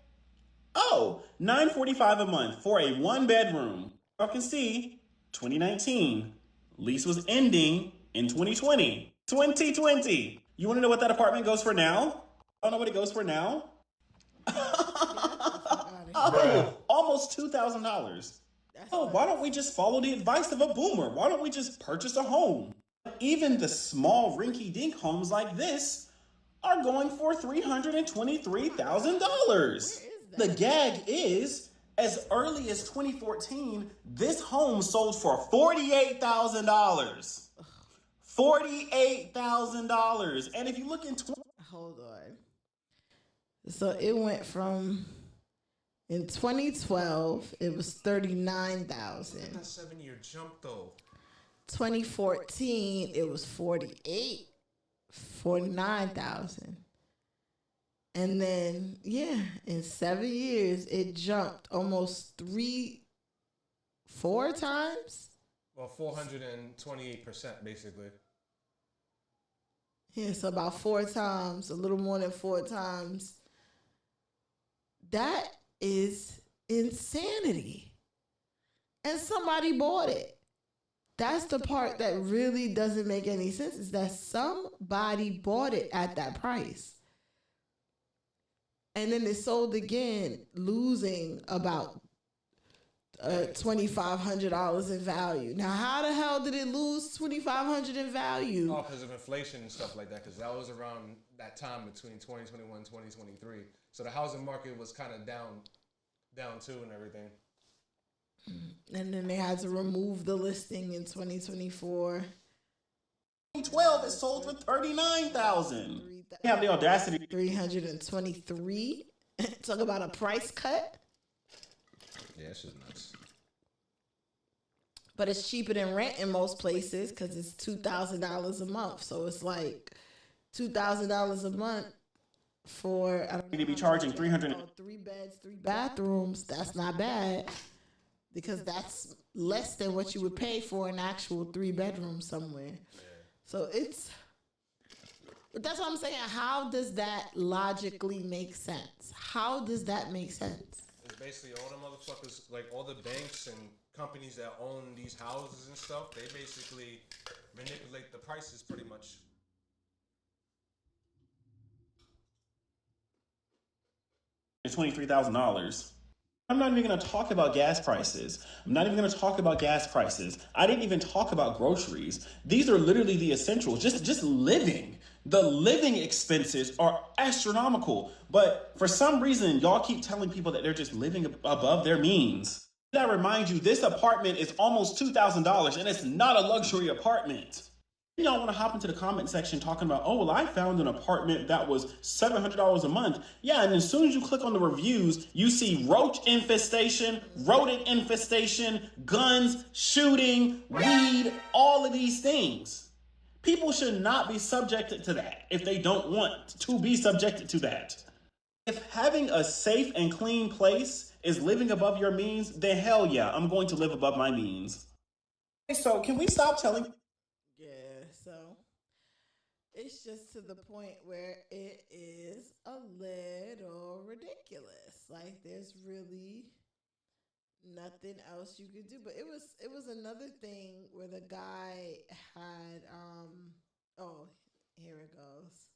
[SPEAKER 7] Oh, $945 a month for a 1-bedroom. You can see 2019. Lease was ending in 2020. 2020. You want to know what that apartment goes for now? I don't know what it goes for now. Oh, almost $2,000. Oh, why don't we just follow the advice of a boomer? Why don't we just purchase a home? Even the small rinky-dink homes like this are going for $323,000. The gag is, as early as 2014, this home sold for $48,000. $48,000. And if you look in...
[SPEAKER 1] Hold on. So it went from... In 2012, it was $39,000.
[SPEAKER 2] That's a 7-year jump, though.
[SPEAKER 1] 2014, it was $49,000. And then, yeah, in 7 years, it jumped almost 4 times.
[SPEAKER 2] Well, 428% basically.
[SPEAKER 1] Yeah, so about 4 times, a little more than 4 times. That is insanity. And somebody bought it. That's the part that really doesn't make any sense, is that somebody bought it at that price. And then it sold again, losing about $2,500 in value. Now, how the hell did it lose $2,500 in value?
[SPEAKER 2] Oh, because of inflation and stuff like that. Because that was around that time between 2021 and 2023. So the housing market was kind of down too and everything.
[SPEAKER 1] And then they had to remove the listing in 2024.
[SPEAKER 7] 2012, it sold for $39,000. They have the audacity.
[SPEAKER 1] 323. Talk about a price cut.
[SPEAKER 2] Yeah, that's just nuts.
[SPEAKER 1] But it's cheaper than rent in most places because it's $2,000 a month. So it's like $2,000 a month for, I don't know,
[SPEAKER 7] To be charging 300.
[SPEAKER 1] 3 beds, 3 bathrooms. That's not bad, because that's less than what you would pay for an actual 3-bedroom somewhere. So that's what I'm saying. How does that logically make sense? How does that make sense?
[SPEAKER 2] It's basically all the motherfuckers, like all the banks and companies that own these houses and stuff, they basically manipulate the prices pretty much.
[SPEAKER 7] $23,000. I'm not even going to talk about gas prices. I'm not even going to talk about gas prices. I didn't even talk about groceries. These are literally the essentials. Just living. The living expenses are astronomical. But for some reason, y'all keep telling people that they're just living above their means. I remind you, this apartment is almost $2,000, and it's not a luxury apartment. Y'all want to hop into the comment section talking about, oh, well, I found an apartment that was $700 a month. Yeah, and as soon as you click on the reviews, you see roach infestation, rodent infestation, guns, shooting, weed, all of these things. People should not be subjected to that if they don't want to be subjected to that. If having a safe and clean place is living above your means, then hell yeah, I'm going to live above my means. So can we stop telling...
[SPEAKER 1] So it's just to the point where it is a little ridiculous. Like, there's really nothing else you could do. But it was another thing where the guy had here it goes.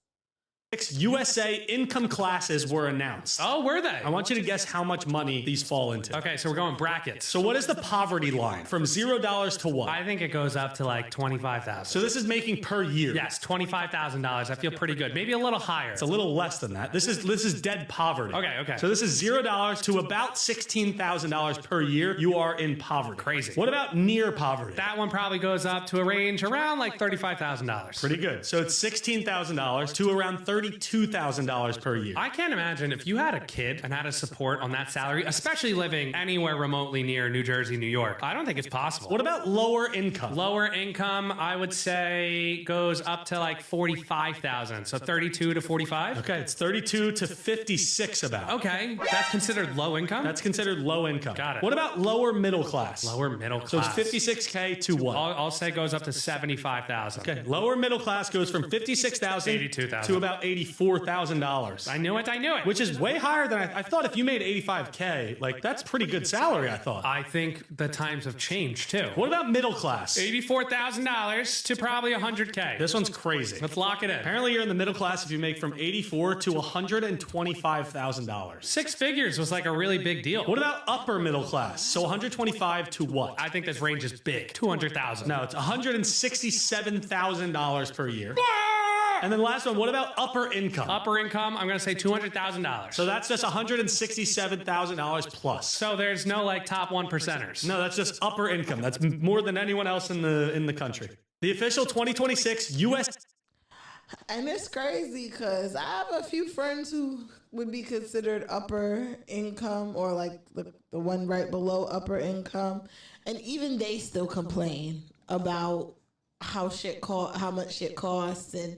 [SPEAKER 8] USA income classes were announced.
[SPEAKER 9] Oh, were they?
[SPEAKER 8] I want you to guess how much money these fall into.
[SPEAKER 9] Okay, so we're going brackets.
[SPEAKER 8] So what is the poverty line? From $0 to what?
[SPEAKER 9] I think it goes up to like $25,000.
[SPEAKER 8] So this is making per year.
[SPEAKER 9] Yes, $25,000. I feel pretty good. Maybe a little higher.
[SPEAKER 8] It's a little less than that. This is dead poverty.
[SPEAKER 9] Okay.
[SPEAKER 8] So this is $0 to about $16,000 per year. You are in poverty.
[SPEAKER 9] Crazy.
[SPEAKER 8] What about near poverty?
[SPEAKER 9] That one probably goes up to a range around like $35,000.
[SPEAKER 8] Pretty good. So it's $16,000 to around $32,000 per year.
[SPEAKER 9] I can't imagine if you had a kid and had to support on that salary, especially living anywhere remotely near New Jersey, New York. I don't think it's possible.
[SPEAKER 8] What about lower income?
[SPEAKER 9] Lower income, I would say, goes up to like $45,000. So 32 to 45.
[SPEAKER 8] Okay, it's 32 to 56 about.
[SPEAKER 9] Okay, that's considered low income?
[SPEAKER 8] That's considered low income.
[SPEAKER 9] Got it.
[SPEAKER 8] What about lower middle class?
[SPEAKER 9] Lower middle class.
[SPEAKER 8] So it's 56K to what?
[SPEAKER 9] I'll say goes up to 75,000.
[SPEAKER 8] Okay, lower middle class goes from 56,000
[SPEAKER 9] 82,000
[SPEAKER 8] to about $84,000.
[SPEAKER 9] I knew it.
[SPEAKER 8] Which is way higher than I thought. If you made 85K, like that's pretty good salary, I thought.
[SPEAKER 9] I think the times have changed too.
[SPEAKER 8] What about middle class?
[SPEAKER 9] $84,000 to probably 100K.
[SPEAKER 8] This one's crazy.
[SPEAKER 9] Let's lock it in.
[SPEAKER 8] Apparently you're in the middle class if you make from $84,000 to $125,000.
[SPEAKER 9] 6 figures was like a really big deal.
[SPEAKER 8] What about upper middle class? So 125 to what?
[SPEAKER 9] I think this range is big. 200,000.
[SPEAKER 8] No, it's $167,000 per year. And then the last one, what about upper income?
[SPEAKER 9] Upper income, I'm going to say $200,000.
[SPEAKER 8] So that's just $167,000 plus.
[SPEAKER 9] So there's no like top 1%ers.
[SPEAKER 8] No, that's just upper income. That's more than anyone else in the country. The official 2026 U.S.
[SPEAKER 1] And it's crazy because I have a few friends who would be considered upper income, or like the one right below upper income. And even they still complain about how much shit costs and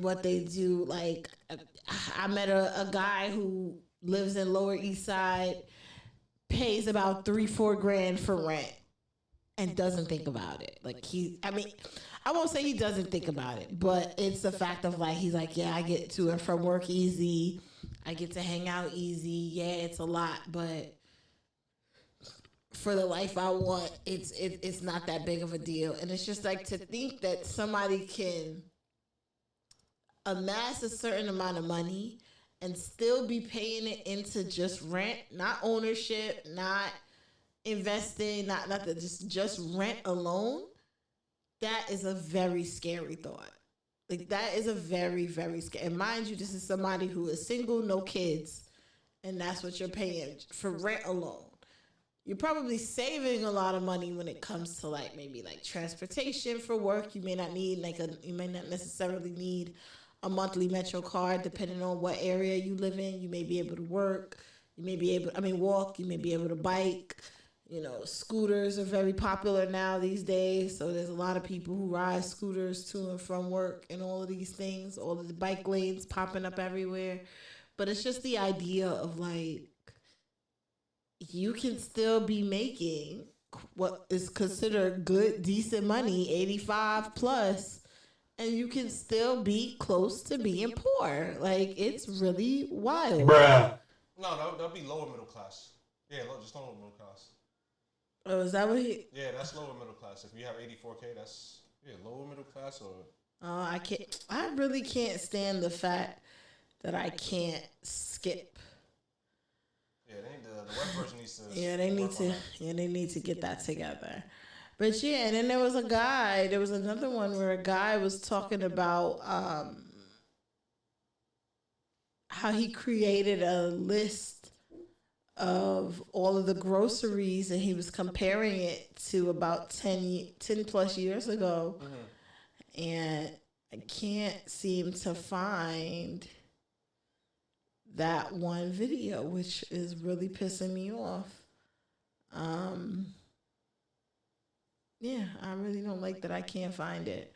[SPEAKER 1] what they do. Like, I met a guy who lives in Lower East Side, pays about $3-4 grand for rent. and doesn't think about it. Like I won't say he doesn't think about it, but it's the fact of like, he's like, yeah, I get to and from work easy. I get to hang out easy. Yeah, it's a lot, but for the life I want, it's not that big of a deal. And it's just like, to think that somebody can amass a certain amount of money and still be paying it into just rent, not ownership, not investing, not nothing, just rent alone. That is a very scary thought. Like, that is a very, very scary. And mind you, this is somebody who is single, no kids, and that's what you're paying for rent alone. You're probably saving a lot of money when it comes to like maybe like transportation for work. You may not necessarily need a monthly Metro card, depending on what area you live in. You may be able to work. You may be able, walk. You may be able to bike. You know, scooters are very popular now these days. So there's a lot of people who ride scooters to and from work and all of these things, all of the bike lanes popping up everywhere. But it's just the idea of like, you can still be making what is considered good, decent money, 85 plus, and you can still be close to being poor. Like, it's really wild.
[SPEAKER 8] Bruh.
[SPEAKER 2] No, that'll be lower middle class. Yeah, just lower middle class.
[SPEAKER 1] Oh, is that what he?
[SPEAKER 2] Yeah, that's lower middle class. If you have 84K, that's lower middle class or.
[SPEAKER 1] I can't. I really can't stand the fact that I can't skip.
[SPEAKER 2] Yeah, the web version needs to.
[SPEAKER 1] Yeah, they need to. Yeah, they need to get that together. But yeah, and then there was another one where a guy was talking about how he created a list of all of the groceries, and he was comparing it to about 10 plus years ago. Mm-hmm. And I can't seem to find that one video, which is really pissing me off. Yeah, I really don't like that I can't find it.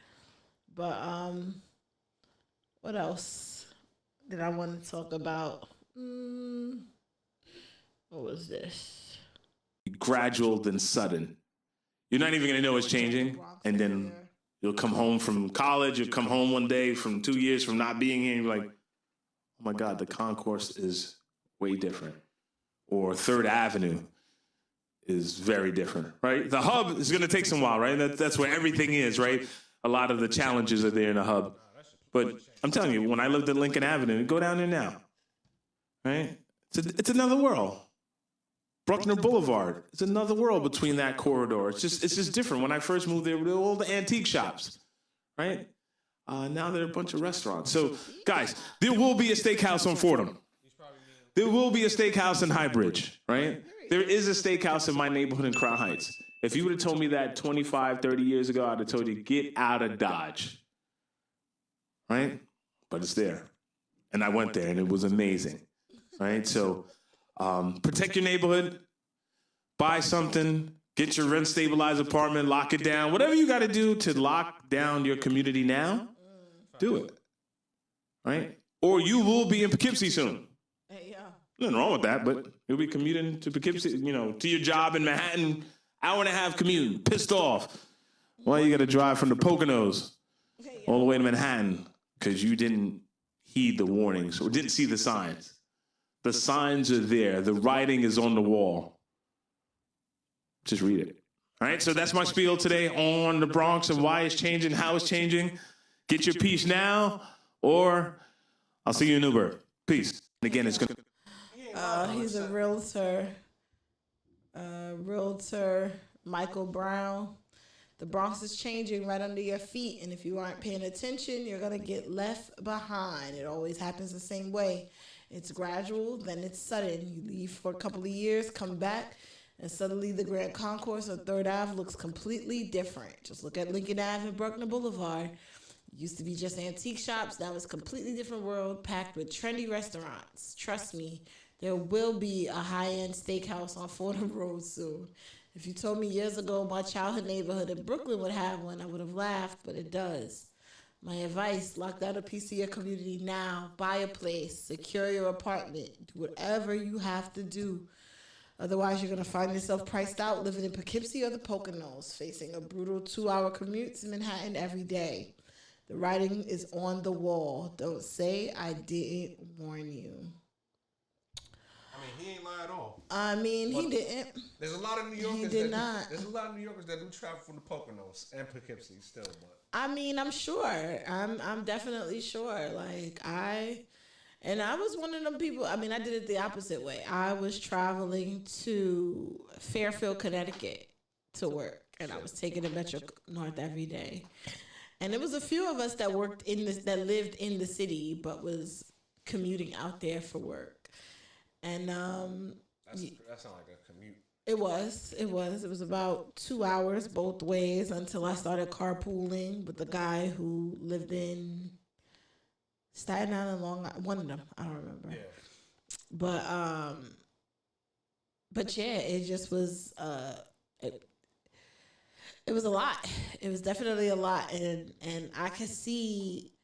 [SPEAKER 1] But what else did I want to talk about? What was this?
[SPEAKER 10] Gradual than sudden. You're not even going to know it's changing. And then you'll come home from college. You'll come home one day from 2 years from not being here. And you're like, oh my God, the concourse is way different. Or Third Avenue is very different, right? The hub is going to take some while, right? That's where everything is, right? A lot of the challenges are there in the hub. But I'm telling you, when I lived at Lincoln Avenue, go down there now, right? It's another world. Bruckner Boulevard, it's another world between that corridor. It's just different. When I first moved there were all the antique shops, right? Now there are a bunch of restaurants. So, guys, there will be a steakhouse on Fordham. There will be a steakhouse in High Bridge, right? There is a steakhouse in my neighborhood in Crown Heights. If you would have told me that 25, 30 years ago, I'd have told you, get out of Dodge, right? But it's there. And I went there, and it was amazing, right? So protect your neighborhood, buy something, get your rent-stabilized apartment, lock it down. Whatever you got to do to lock down your community now, do it, right? Or you will be in Poughkeepsie soon. Nothing wrong with that, but you'll be commuting to Poughkeepsie, to your job in Manhattan, hour and a half commute, pissed off. Well, you got to drive from the Poconos all the way to Manhattan because you didn't heed the warnings or didn't see the signs. The signs are there. The writing is on the wall. Just read it. All right, so that's my spiel today on the Bronx and why it's changing, how it's changing. Get your piece now, or I'll see you in Newburgh. Peace. And again, it's going to...
[SPEAKER 1] He's a realtor. Michael Brown. The Bronx is changing right under your feet, and if you aren't paying attention, you're going to get left behind. It always happens the same way. It's gradual, then it's sudden. You leave for a couple of years, come back, and suddenly the Grand Concourse or Third Ave looks completely different. Just look at Lincoln Ave and Bruckner Boulevard. It used to be just antique shops. Now it's a completely different world, packed with trendy restaurants. Trust me, there will be a high-end steakhouse on Fordham Road soon. If you told me years ago my childhood neighborhood in Brooklyn would have one, I would have laughed, but it does. My advice, lock down a piece of your community now. Buy a place. Secure your apartment. Do whatever you have to do Otherwise, you're going to find yourself priced out living in Poughkeepsie or the Poconos, facing a brutal 2-hour commute to Manhattan every day. The writing is on the wall. Don't say I didn't warn you.
[SPEAKER 2] I mean, he ain't lying at all.
[SPEAKER 1] I mean, he didn't.
[SPEAKER 2] There's a lot of New Yorkers.
[SPEAKER 1] He did not.
[SPEAKER 2] There's a lot of New Yorkers that do travel from the Poconos and Poughkeepsie still, but.
[SPEAKER 1] I mean, I'm sure. I'm definitely sure. Like, and I was one of them people. I mean, I did it the opposite way. I was traveling to Fairfield, Connecticut to work, and I was taking the Metro North every day. And there was a few of us that worked in this, that lived in the city, but was commuting out there for work. And
[SPEAKER 2] that sounds like a commute.
[SPEAKER 1] It was about 2 hours both ways until I started carpooling with the guy who lived in Staten Island and Long Island. One of them, I don't remember.
[SPEAKER 2] Yeah.
[SPEAKER 1] But yeah, it just was. It was a lot. It was definitely a lot, and I could see,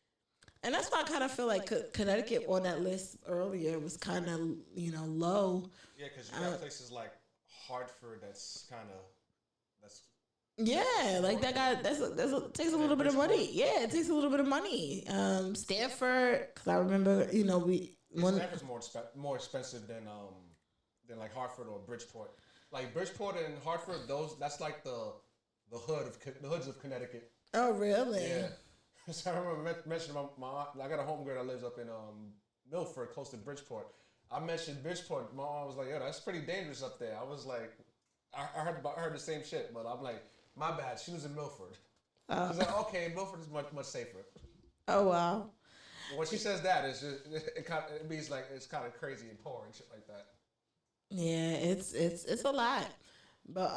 [SPEAKER 1] and that's why I kind of feel like Connecticut on that list earlier was kind of low.
[SPEAKER 2] Yeah, because you got places like Hartford that's
[SPEAKER 1] yeah, like that guy. Takes a little bit of money. Yeah, it takes a little bit of money. Stanford, because I remember,
[SPEAKER 2] Stanford's more expensive than like Hartford or Bridgeport. Like Bridgeport and Hartford, that's like the hoods of Connecticut.
[SPEAKER 1] Oh, really?
[SPEAKER 2] Yeah. So I remember mentioning my aunt. I got a homegirl that lives up in Milford, close to Bridgeport. I mentioned Bridgeport. My mom was like, "Yo, that's pretty dangerous up there." I was like, I heard the same shit, but I'm like, my bad. She was in Milford. I was like, okay, Milford is much safer.
[SPEAKER 1] Oh wow.
[SPEAKER 2] When she says that, it means like it's kind of crazy and poor and shit like that.
[SPEAKER 1] Yeah, it's a lot. But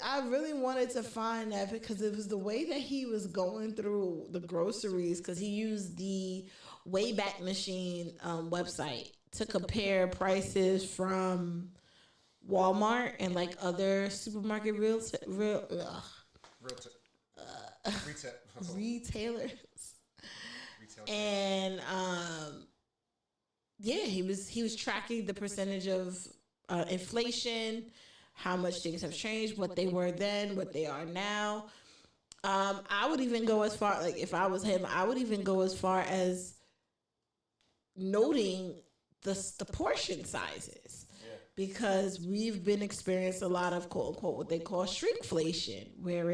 [SPEAKER 1] I really wanted to find that because it was the way that he was going through the groceries, because he used the Wayback Machine website to compare prices from Walmart and like other supermarket retailers. And yeah, he was tracking the percentage of inflation, how much things have changed, what they were then, what they are now. I would even go as far, like if I was him, I would even go as far as noting the portion sizes. Yeah. Because we've been experiencing a lot of quote unquote what they call shrinkflation, where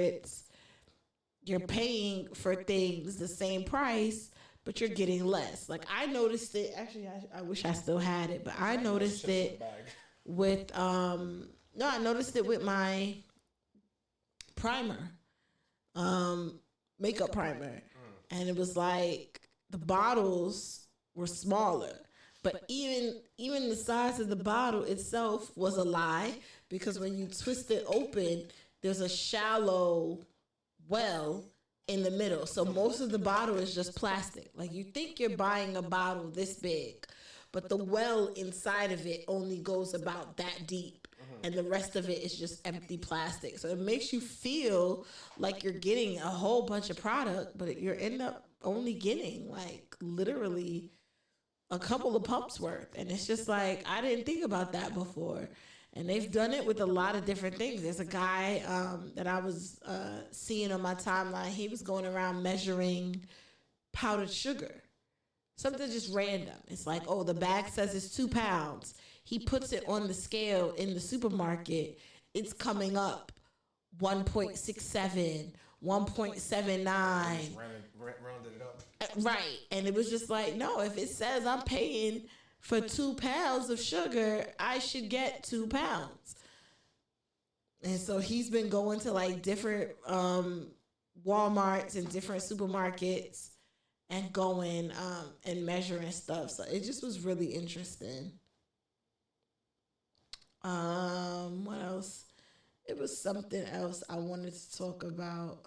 [SPEAKER 1] you're paying for things the same price, but you're getting less. Like I noticed it, actually I wish I still had it, but I noticed it with I noticed it with my primer, makeup primer. And it was like the bottles were smaller, but even the size of the bottle itself was a lie, because when you twist it open, there's a shallow well in the middle. So most of the bottle is just plastic. Like you think you're buying a bottle this big, but the well inside of it only goes about that deep. And the rest of it is just empty plastic. So it makes you feel like you're getting a whole bunch of product, but you end up only getting like literally a couple of pumps worth. And it's just like, I didn't think about that before. And they've done it with a lot of different things. There's a guy that I was seeing on my timeline. He was going around measuring powdered sugar. Something just random. It's like, oh, the bag says it's 2 pounds. He puts it on the scale in the supermarket. It's coming up 1.67, 1.79.
[SPEAKER 2] Rounded it up.
[SPEAKER 1] Right. And it was just like, no, if it says I'm paying for 2 pounds of sugar, I should get 2 pounds. And so he's been going to like different Walmarts and different supermarkets and going and measuring stuff. So it just was really interesting. What else? It was something else I wanted to talk about.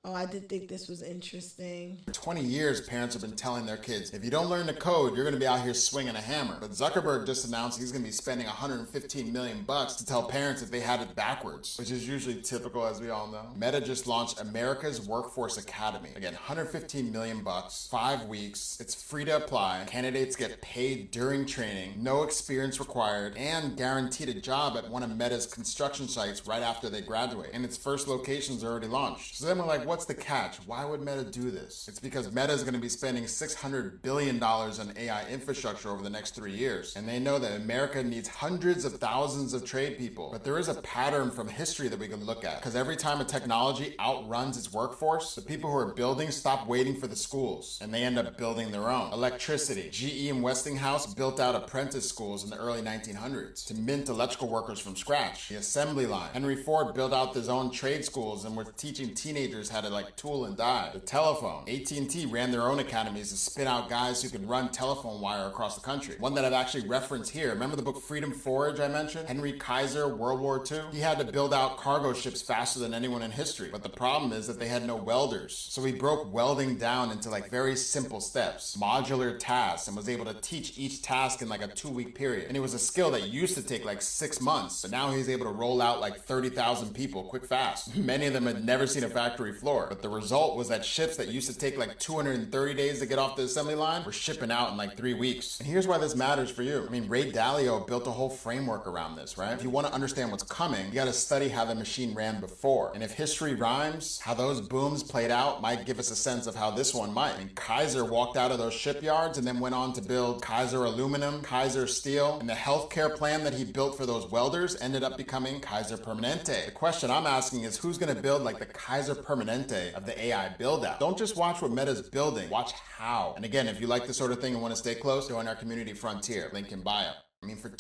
[SPEAKER 1] Oh, I did think this was interesting.
[SPEAKER 11] For 20 years, parents have been telling their kids, if you don't learn to code, you're going to be out here swinging a hammer. But Zuckerberg just announced he's going to be spending $115 million to tell parents if they had it backwards, which is usually typical, as we all know. Meta just launched America's Workforce Academy. Again, $115 million, 5 weeks. It's free to apply. Candidates get paid during training, no experience required, and guaranteed a job at one of Meta's construction sites right after they graduate. And its first location's already launched. So then we're like, what's the catch? Why would Meta do this? It's because Meta is going to be spending $600 billion on AI infrastructure over the next 3 years. And they know that America needs hundreds of thousands of trade people. But there is a pattern from history that we can look at. Because every time a technology outruns its workforce, the people who are building stop waiting for the schools. And they end up building their own. Electricity. GE and Westinghouse built out apprentice schools in the early 1900s to mint electrical workers from scratch. The assembly line. Henry Ford built out his own trade schools and were teaching teenagers how to tool and die. The telephone. AT&T ran their own academies to spin out guys who could run telephone wire across the country. One that I've actually referenced here. Remember the book Freedom Forge I mentioned? Henry Kaiser, World War II? He had to build out cargo ships faster than anyone in history. But the problem is that they had no welders. So he broke welding down into very simple steps. Modular tasks, and was able to teach each task in a 2-week period. And it was a skill that used to take 6 months. But now he's able to roll out 30,000 people quick fast. Many of them had never seen a factory floor. But the result was that ships that used to take 230 days to get off the assembly line were shipping out in 3 weeks. And here's why this matters for you. I mean, Ray Dalio built a whole framework around this, right? If you want to understand what's coming, you got to study how the machine ran before. And if history rhymes, how those booms played out might give us a sense of how this one might. I mean, Kaiser walked out of those shipyards and then went on to build Kaiser Aluminum, Kaiser Steel, and the healthcare plan that he built for those welders ended up becoming Kaiser Permanente. The question I'm asking is who's going to build the Kaiser Permanente of the AI build out? Don't just watch what Meta's building, watch how. And again, if you like this sort of thing and want to stay close, join our community Frontier, link in bio. I mean, for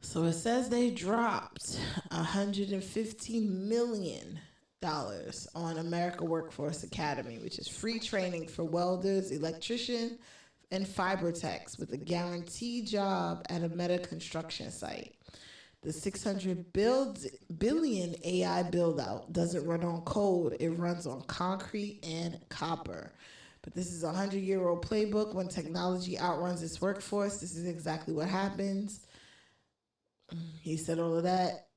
[SPEAKER 1] So it says they dropped $115 million on America Workforce Academy, which is free training for welders, electricians, and fiber techs with a guaranteed job at a Meta construction site. The $600 billion AI build-out doesn't run on code. It runs on concrete and copper. But this is a 100-year-old playbook. When technology outruns its workforce, this is exactly what happens. He said all of that.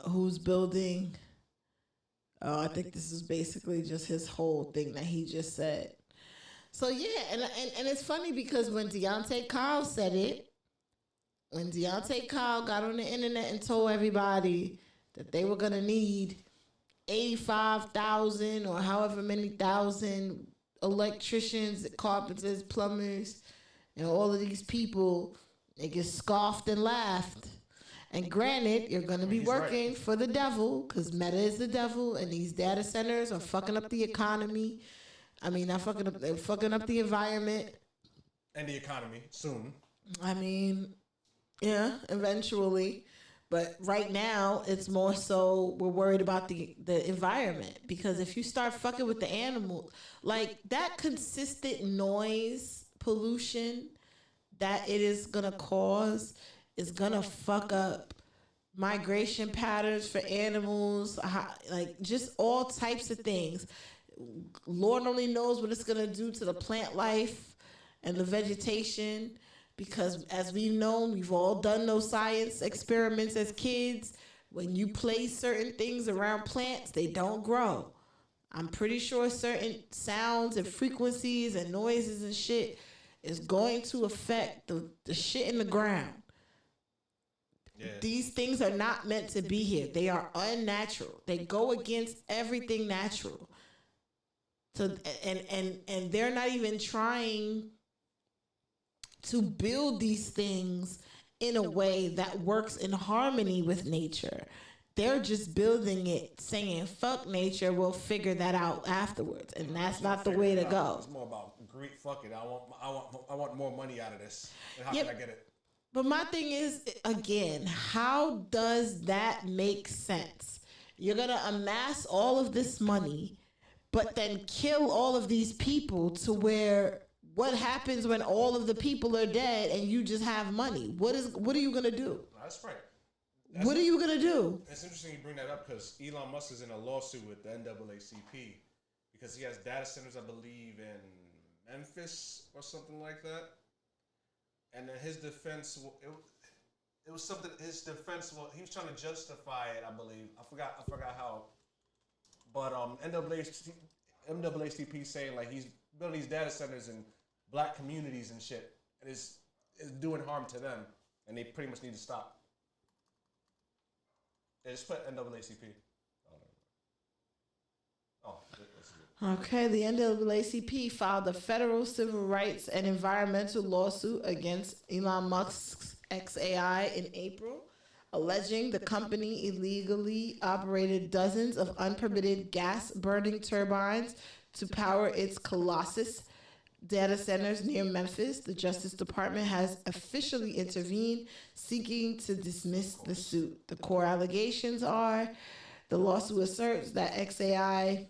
[SPEAKER 1] Who's building? Oh, I think this is basically just his whole thing that he just said. So, yeah, and it's funny because when Deontay Kyle said it, when Deontay Kyle got on the internet and told everybody that they were going to need 85,000 or however many thousand electricians, carpenters, plumbers, and all of these people, they get scoffed and laughed. And granted, you're going to be working for the devil because Meta is the devil and these data centers are fucking up the economy. I mean, they're fucking up the environment.
[SPEAKER 2] And the economy soon.
[SPEAKER 1] I mean, yeah, eventually. But right now, it's more so we're worried about the environment. Because if you start fucking with the animals, that consistent noise pollution that it is going to cause is going to fuck up migration patterns for animals, just all types of things. Lord only knows what it's going to do to the plant life and the vegetation. Because as we've known, we've all done those science experiments as kids. When you place certain things around plants, they don't grow. I'm pretty sure certain sounds and frequencies and noises and shit is going to affect the shit in the ground. Yeah. These things are not meant to be here. They are unnatural. They go against everything natural. So, and they're not even trying to build these things in a way that works in harmony with nature. They're just building it saying, fuck nature, we'll figure that out afterwards. And that's not the way to go.
[SPEAKER 2] It's more about greed. Fuck it. I want more money out of this. And how can I get it?
[SPEAKER 1] But my thing is, again, how does that make sense? You're going to amass all of this money, but then kill all of these people to where what happens when all of the people are dead and you just have money? What are you going to do?
[SPEAKER 2] That's right.
[SPEAKER 1] What are you gonna do?
[SPEAKER 2] It's interesting you bring that up because Elon Musk is in a lawsuit with the NAACP because he has data centers, I believe, in Memphis or something like that. And then his defense, it was something. His defense, he was trying to justify it, I believe. I forgot how. But NAACP saying like he's building these data centers in black communities and shit, and is doing harm to them, and they pretty much need to stop. They just put NAACP.
[SPEAKER 1] Okay, the NAACP filed a federal civil rights and environmental lawsuit against Elon Musk's xAI in April, alleging the company illegally operated dozens of unpermitted gas-burning turbines to power its Colossus data centers near Memphis. The Justice Department has officially intervened, seeking to dismiss the suit. The core allegations are the lawsuit asserts that xAI,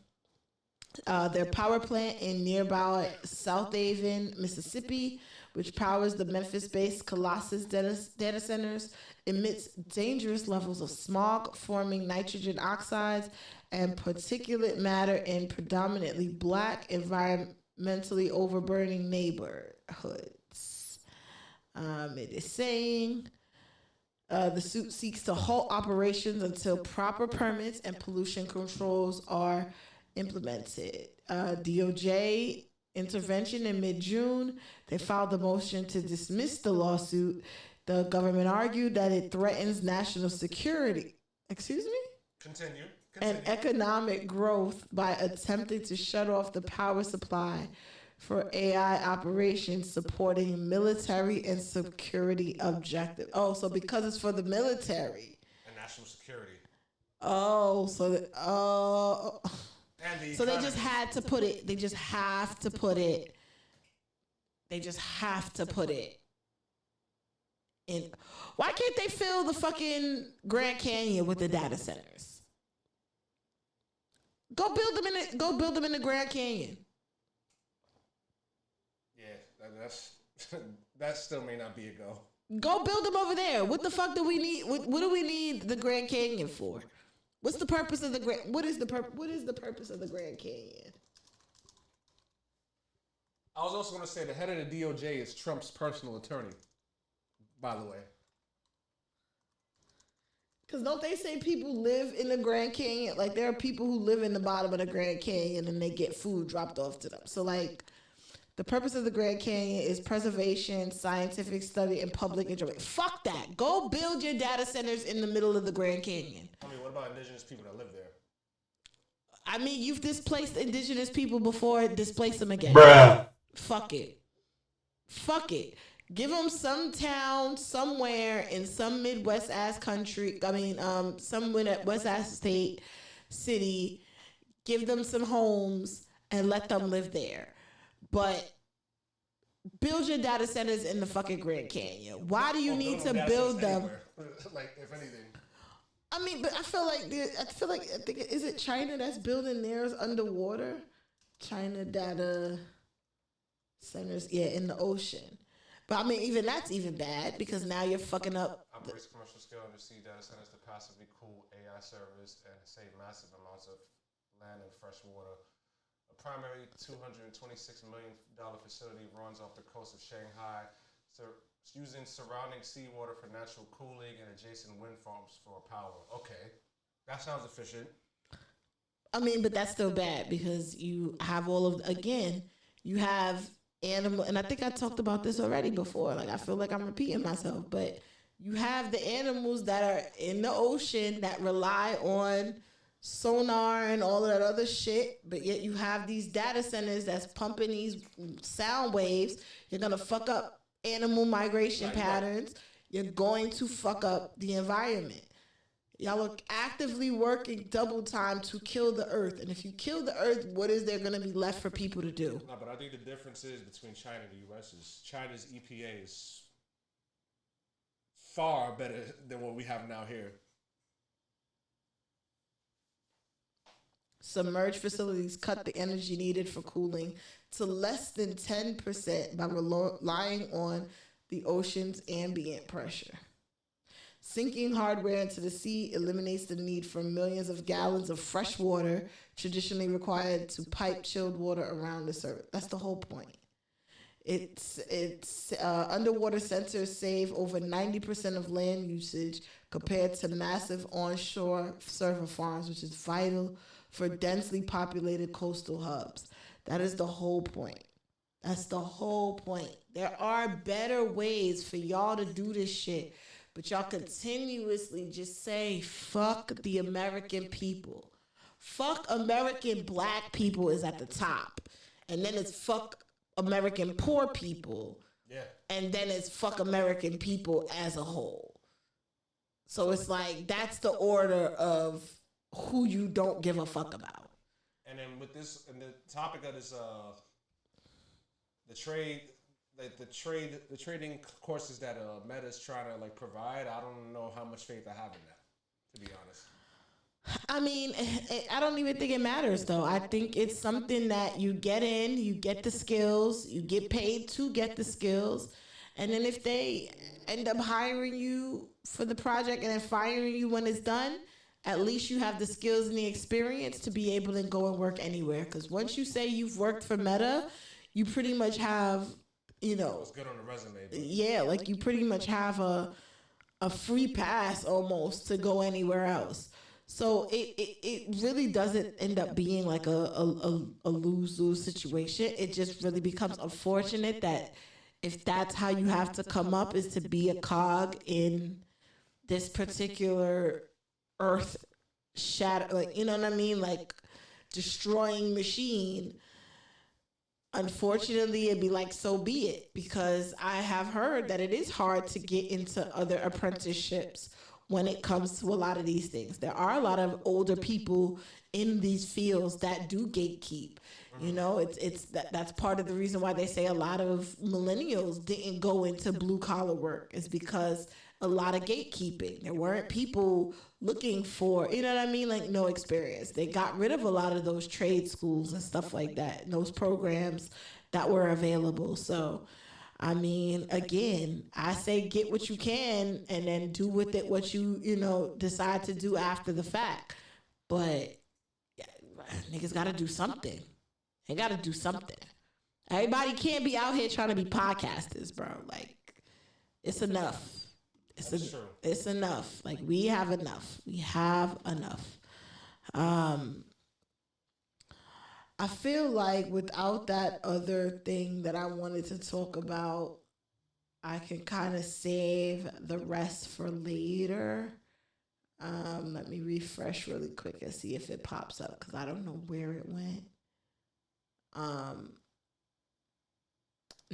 [SPEAKER 1] their power plant in nearby South Haven, Mississippi, which powers the Memphis-based Colossus data centers, emits dangerous levels of smog, forming nitrogen oxides and particulate matter in predominantly black, environmentally overburning neighborhoods. It is saying the suit seeks to halt operations until proper permits and pollution controls are implemented. DOJ intervention in mid-June. They filed a motion to dismiss the lawsuit. The government argued that it threatens national security. Excuse me?
[SPEAKER 2] Continue.
[SPEAKER 1] And economic growth by attempting to shut off the power supply for AI operations supporting military and security objectives. Oh, so because it's for the military.
[SPEAKER 2] And national security.
[SPEAKER 1] Oh, so
[SPEAKER 2] And the
[SPEAKER 1] so they just had to put it. They just have to put it. They just have to put it in. Why can't they fill the fucking Grand Canyon with the data centers? Go build them in the Grand Canyon.
[SPEAKER 2] Yeah, that's that still may not be a go.
[SPEAKER 1] Go build them over there. What the fuck do we need? What do we need the Grand Canyon for? What's the purpose of the Grand? What is the purpose of the Grand Canyon?
[SPEAKER 2] I was also going to say the head of the DOJ is Trump's personal attorney. By the way,
[SPEAKER 1] because don't they say people live in the Grand Canyon? Like there are people who live in the bottom of the Grand Canyon and they get food dropped off to them. So like, the purpose of the Grand Canyon is preservation, scientific study, and public enjoyment. Fuck that. Go build your data centers in the middle of the Grand Canyon.
[SPEAKER 2] I mean, what about indigenous people that live there?
[SPEAKER 1] I mean, you've displaced indigenous people before. Displace them again.
[SPEAKER 8] Bruh.
[SPEAKER 1] Fuck it. Fuck it. Give them some town somewhere in some Midwest ass country. I mean, some West ass state, city. Give them some homes and let them live there. But build your data centers in the fucking Grand Canyon. Why do you need to build them?
[SPEAKER 2] Like, if anything.
[SPEAKER 1] I mean, but I think is it China that's building theirs underwater? China data centers, yeah, in the ocean. But I mean, even that's even bad because now you're fucking up.
[SPEAKER 2] Operates commercial scale undersea data centers to passively cool AI servers and save massive amounts of land and fresh water. A primary $226 million facility runs off the coast of Shanghai, so using surrounding seawater for natural cooling and adjacent wind farms for power. Okay, that sounds efficient.
[SPEAKER 1] I mean, but that's still bad because you have you have animal, and I think I talked about this already before. Like, I feel like I'm repeating myself, but you have the animals that are in the ocean that rely on sonar and all of that other shit, but yet you have these data centers that's pumping these sound waves. You're gonna fuck up animal migration patterns. You're going to fuck up the environment. Y'all are actively working double time to kill the earth. And if you kill the earth, what is there going to be left for people to do?
[SPEAKER 2] No, but I think the difference is between China and the U.S. is China's EPA is far better than what we have now here.
[SPEAKER 1] Submerged facilities cut the energy needed for cooling to less than 10% by relying on the ocean's ambient pressure. Sinking hardware into the sea eliminates the need for millions of gallons of fresh water traditionally required to pipe chilled water around the surface. That's the whole point. It's underwater sensors save over 90% of land usage compared to massive onshore server farms, which is vital for densely populated coastal hubs. That is the whole point. That's the whole point. There are better ways for y'all to do this shit, but y'all continuously just say, fuck the American people. Fuck American black people is at the top. And then it's fuck American poor people.
[SPEAKER 2] Yeah.
[SPEAKER 1] And then it's fuck American people as a whole. So it's like, that's the order of who you don't give a fuck about.
[SPEAKER 2] And then with this, and the topic of this, the trading courses that Meta's trying to like provide, I don't know how much faith I have in that, to be honest.
[SPEAKER 1] I mean, I don't even think it matters, though. I think it's something that you get in, you get the skills, you get paid to get the skills, and then if they end up hiring you for the project and then firing you when it's done, at least you have the skills and the experience to be able to go and work anywhere. Because once you say you've worked for Meta, you pretty much have, you know...
[SPEAKER 2] It's good on the resume. But.
[SPEAKER 1] Yeah, like you pretty much have a free pass almost to go anywhere else. So it really doesn't end up being like a lose-lose situation. It just really becomes unfortunate that if that's how you have to come up is to be a cog in this particular earth shatter, like, you know what I mean? Like destroying machine. Unfortunately, it'd be like, so be it, because I have heard that it is hard to get into other apprenticeships when it comes to a lot of these things. There are a lot of older people in these fields that do gatekeep. You know, that's part of the reason why they say a lot of millennials didn't go into blue collar work, is because a lot of gatekeeping. There weren't people looking for, you know what I mean? Like no experience. They got rid of a lot of those trade schools and stuff like that, and those programs that were available. So, I mean, again, I say get what you can and then do with it what you know, decide to do after the fact. But yeah, niggas got to do something. They got to do something. Everybody can't be out here trying to be podcasters, bro. Like, it's enough. It's enough. Like, we have enough. We have enough. I feel like without that other thing that I wanted to talk about, I can kind of save the rest for later. Let me refresh really quick and see if it pops up, because I don't know where it went.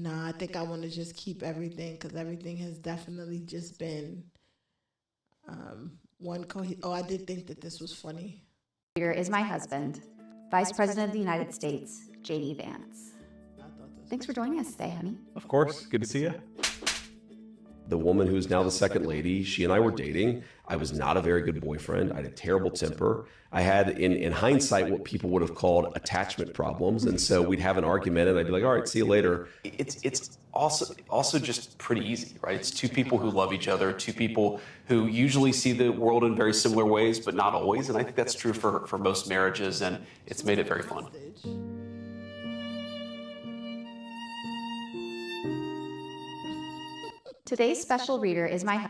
[SPEAKER 1] I think I want to just keep everything, because everything has definitely just been I did think that this was funny.
[SPEAKER 12] Here is my husband, Vice President of the United States, J.D. Vance. Thanks for joining us today, honey.
[SPEAKER 13] Of course. Good to see you. The woman who is now the second lady, she and I were dating. I was not a very good boyfriend. I had a terrible temper. I had, in hindsight, what people would have called attachment problems. And so we'd have an argument and I'd be like, all right, see you later.
[SPEAKER 14] It's also just pretty easy, right? It's two people who love each other, two people who usually see the world in very similar ways, but not always. And I think that's true for most marriages, and it's made it very fun.
[SPEAKER 12] Today's special reader is my...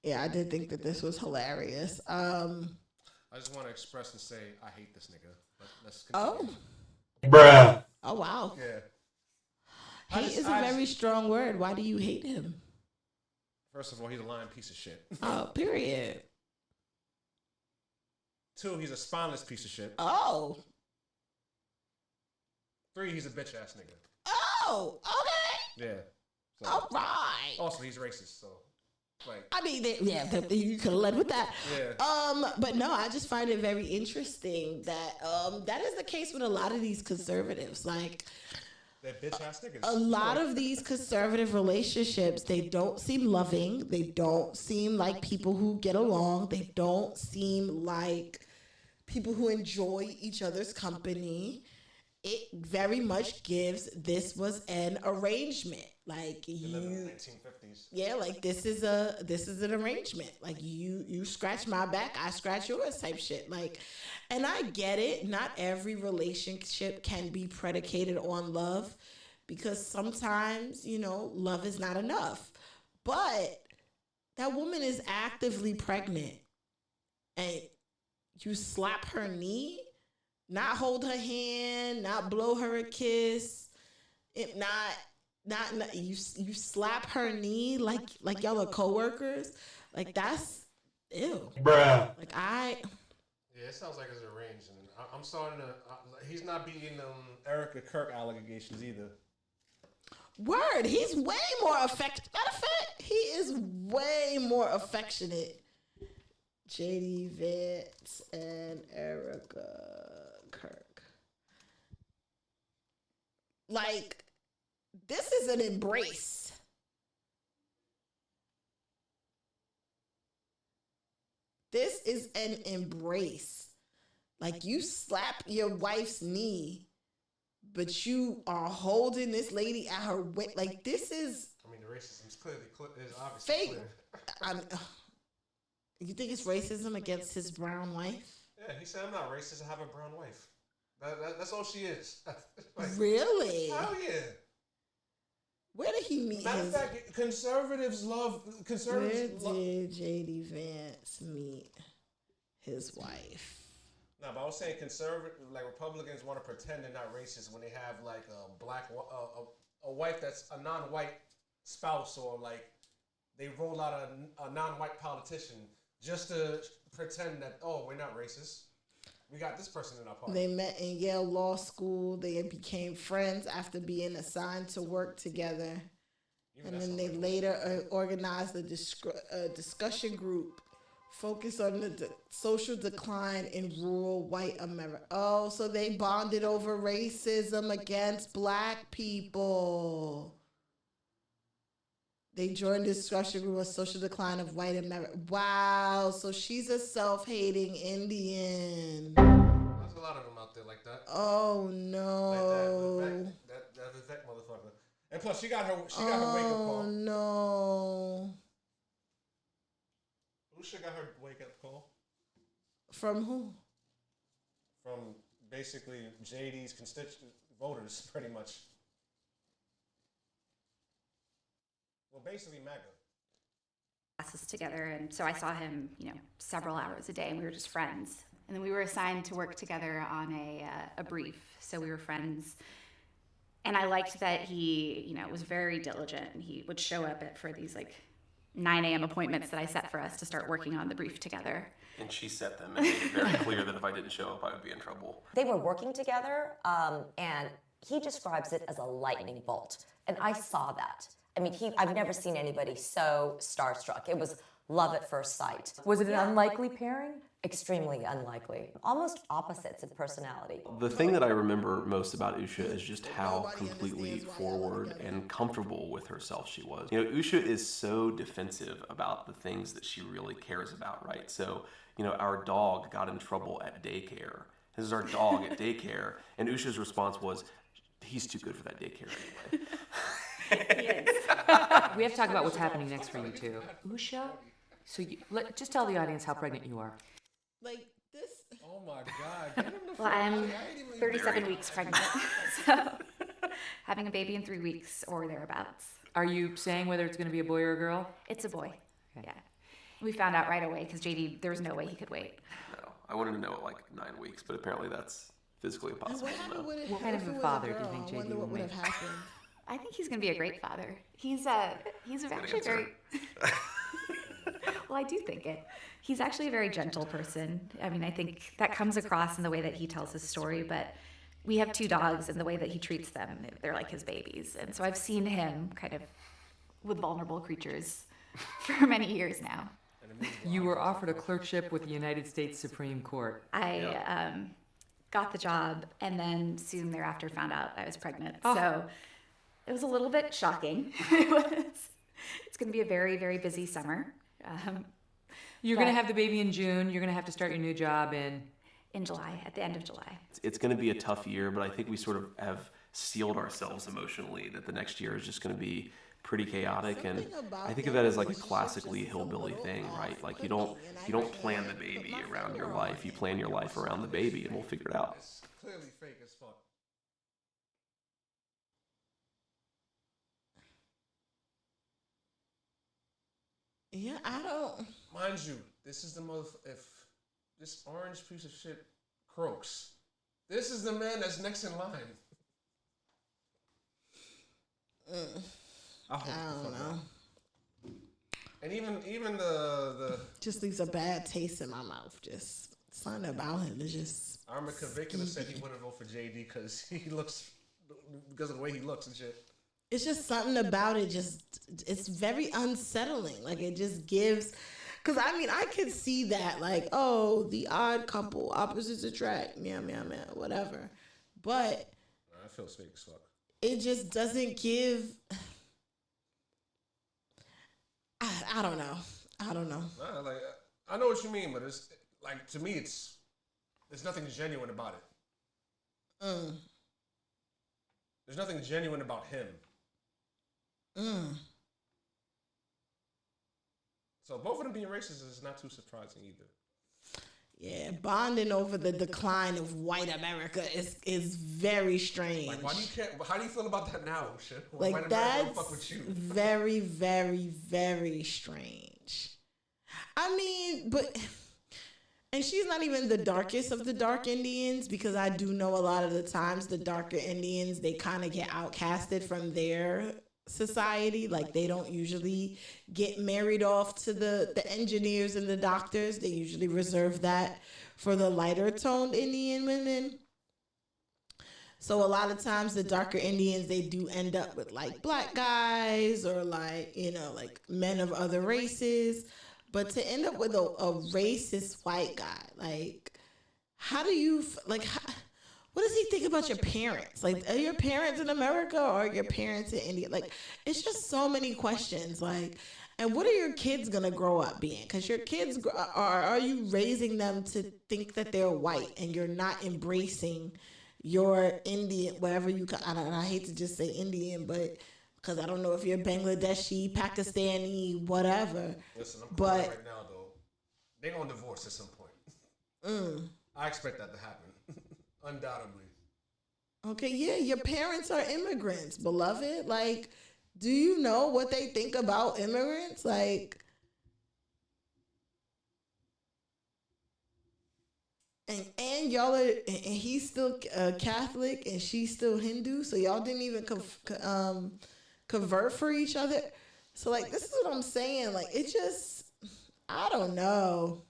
[SPEAKER 1] Yeah, I did think that this was hilarious.
[SPEAKER 2] I just want to express and say I hate this nigga. Let's continue.
[SPEAKER 13] Bruh.
[SPEAKER 1] Oh, wow.
[SPEAKER 2] Yeah.
[SPEAKER 1] Hate is a very strong word. Why do you hate him?
[SPEAKER 2] First of all, he's a lying piece of shit.
[SPEAKER 1] Oh, period.
[SPEAKER 2] 2, he's a spineless piece of shit.
[SPEAKER 1] Oh.
[SPEAKER 2] 3, he's a bitch ass nigga.
[SPEAKER 1] Oh, okay.
[SPEAKER 2] Yeah. So,
[SPEAKER 1] all right.
[SPEAKER 2] Also, he's racist, so like.
[SPEAKER 1] I mean, you could have led with that.
[SPEAKER 2] Yeah.
[SPEAKER 1] But no, I just find it very interesting that that is the case with a lot of these conservatives. Like,
[SPEAKER 2] they're bitch ass niggas.
[SPEAKER 1] A lot of these conservative relationships, they don't seem loving. They don't seem like people who get along. They don't seem like people who enjoy each other's company. It very much gives this was an arrangement. Like
[SPEAKER 2] You live in
[SPEAKER 1] you,
[SPEAKER 2] the 1950s.
[SPEAKER 1] yeah, like this is an arrangement. Like you scratch my back, I scratch yours type shit. Like, and I get it. Not every relationship can be predicated on love, because sometimes, love is not enough. But that woman is actively pregnant, and you slap her knee, not hold her hand, not blow her a kiss, it not you slap her knee like y'all are coworkers. Like, that's ew.
[SPEAKER 8] Bruh.
[SPEAKER 1] Like
[SPEAKER 2] Yeah, it sounds like it's arranged, and I'm starting to. He's not beating Erica Kirk allegations either.
[SPEAKER 1] Word, he's way more affectionate. Matter of fact, he is way more affectionate. JD Vance and Erica Kirk. Like, this is an embrace. This is an embrace. Like, you slap your wife's knee, but you are holding this lady at her waist. Like, this is...
[SPEAKER 2] I mean, the racism is obviously
[SPEAKER 1] fake.
[SPEAKER 2] clear.
[SPEAKER 1] You think it's racism against his brown wife?
[SPEAKER 2] Yeah, he said, I'm not racist, I have a brown wife. That's all she is. Like,
[SPEAKER 1] Really?
[SPEAKER 2] Hell yeah.
[SPEAKER 1] Where did he meet
[SPEAKER 2] Matter of
[SPEAKER 1] his...
[SPEAKER 2] fact, conservatives love...
[SPEAKER 1] Where did J.D. Vance meet his wife?
[SPEAKER 2] No, but I was saying Republicans want to pretend they're not racist when they have like a wife that's a non-white spouse, or like they roll out a non-white politician just to pretend that, oh, we're not racist. We got this person in our party.
[SPEAKER 1] They met in Yale Law School. They became friends after being assigned to work together. And then they later organized a discussion group focused on the social decline in rural white America. Oh, so they bonded over racism against black people. They joined the discussion group on social decline of white America. Wow, so she's a self-hating Indian.
[SPEAKER 2] There's a lot of them out there like that.
[SPEAKER 1] Oh no.
[SPEAKER 2] Like that Vivek motherfucker. And plus, she got her wake up call.
[SPEAKER 1] Oh no.
[SPEAKER 2] Usha got her wake up call.
[SPEAKER 1] From who?
[SPEAKER 2] From basically JD's constituent voters, pretty much. Well, basically MAGA.
[SPEAKER 12] Classes together, and so I saw him, several hours a day, and we were just friends. And then we were assigned to work together on a brief, so we were friends. And I liked that he, was very diligent. He would show up for these 9 a.m. appointments that I set for us to start working on the brief together.
[SPEAKER 14] And she set them and made it very clear that if I didn't show up, I would be in trouble.
[SPEAKER 15] They were working together, and he describes it as a lightning bolt. And I saw that. I mean, I've never seen anybody so starstruck. It was love at first sight.
[SPEAKER 16] Was it an unlikely pairing?
[SPEAKER 15] Extremely unlikely. Almost opposites in personality.
[SPEAKER 14] The thing that I remember most about Usha is just how completely forward and comfortable with herself she was. Usha is so defensive about the things that she really cares about, right? So, our dog got in trouble at daycare. This is our dog at daycare. And Usha's response was, he's too good for that daycare anyway.
[SPEAKER 16] We have to talk about what's happening next for you two. Usha, so just tell the audience how pregnant you are.
[SPEAKER 1] Like this.
[SPEAKER 2] Oh my God. Get him the
[SPEAKER 12] Well, I'm 37 weeks pregnant, so having a baby in 3 weeks or thereabouts.
[SPEAKER 16] Are you saying whether it's going to be a boy or a girl?
[SPEAKER 12] It's a boy.
[SPEAKER 16] Okay.
[SPEAKER 12] Yeah. We found out right away because JD, there was no way he could wait.
[SPEAKER 14] No, I wanted to know at 9 weeks, but apparently that's physically impossible.
[SPEAKER 16] What kind of a father do you think JD will
[SPEAKER 1] would
[SPEAKER 16] make?
[SPEAKER 1] have happened?
[SPEAKER 12] I think he's going to be a great father. He's actually very... Well, I do think it. He's actually a very gentle person. I mean, I think that comes across in the way that he tells his story, but we have 2 dogs, and the way that he treats them, they're like his babies. And so I've seen him kind of with vulnerable creatures for many years now.
[SPEAKER 16] You were offered a clerkship with the United States Supreme Court.
[SPEAKER 12] I got the job, and then soon thereafter found out I was pregnant.
[SPEAKER 16] Oh.
[SPEAKER 12] So it was a little bit shocking. It's going to be a very, very busy summer.
[SPEAKER 16] You're going to have the baby in June. You're going to have to start your new job in
[SPEAKER 12] July, at the end of July.
[SPEAKER 14] It's going to be a tough year, but I think we sort of have sealed ourselves emotionally that the next year is just going to be pretty chaotic. And I think of that as like a classically hillbilly thing, right? Like you don't plan the baby around your life. You plan your life around the baby, and we'll figure it out.
[SPEAKER 2] It's clearly fake as fuck.
[SPEAKER 1] Yeah, I don't.
[SPEAKER 2] Mind you, this is the most. If this orange piece of shit croaks, this is the man that's next in line.
[SPEAKER 1] I don't know.
[SPEAKER 2] And even the
[SPEAKER 1] just leaves a bad taste in my mouth. Just something about him is just.
[SPEAKER 2] Armin Kavicula said he wouldn't vote for JD because because of the way he looks and shit.
[SPEAKER 1] It's just something about it. It's very unsettling. Like it just gives. Because I mean, I could see that. Like, oh, the odd couple, opposites attract. Meow meow meow. Whatever. But
[SPEAKER 2] I feel fake as fuck.
[SPEAKER 1] It just doesn't give. I don't know. I don't know.
[SPEAKER 2] Nah, like I know what you mean, but it's like to me, there's nothing genuine about it. There's nothing genuine about him. So both of them being racist is not too surprising either.
[SPEAKER 1] Yeah, bonding over the decline of white America is very strange.
[SPEAKER 2] Like, why do you care? How do you feel about that now, shit?
[SPEAKER 1] Like
[SPEAKER 2] white
[SPEAKER 1] that's
[SPEAKER 2] America fuck with you.
[SPEAKER 1] very, very, very strange. I mean, and she's not even the darkest of the dark Indians, because I do know a lot of the times the darker Indians, they kind of get outcasted from their society. Like they don't usually get married off to the engineers and the doctors. They usually reserve that for the lighter toned Indian women. So a lot of times the darker Indians, they do end up with like black guys or like, like men of other races. But to end up with a racist white guy, like, how do you, what does he think about your parents? Like, are your parents in America or are your parents in India? Like, it's just so many questions. Like, and what are your kids going to grow up being? Because your kids, are you raising them to think that they're white and you're not embracing your Indian, whatever you, I hate to just say Indian, but because I don't know if you're Bangladeshi, Pakistani, whatever.
[SPEAKER 2] Listen, I'm
[SPEAKER 1] but
[SPEAKER 2] right now, though. They're going to divorce at some point. I expect that to happen. Undoubtedly.
[SPEAKER 1] Okay, yeah, your parents are immigrants, beloved. Like, do you know what they think about immigrants? Like, and y'all are, and he's still Catholic and she's still Hindu, so y'all didn't even convert for each other. So, like, this is what I'm saying. Like, it just, I don't know.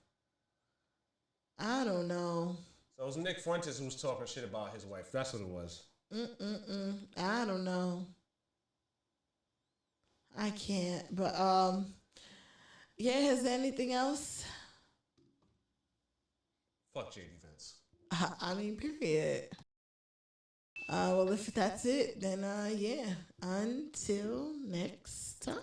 [SPEAKER 2] So it was Nick Fuentes who was talking shit about his wife. That's what it was.
[SPEAKER 1] I don't know. I can't. But yeah, is there anything else?
[SPEAKER 2] Fuck JD Vance.
[SPEAKER 1] I mean, period. Well, if that's it, then yeah. Until next time.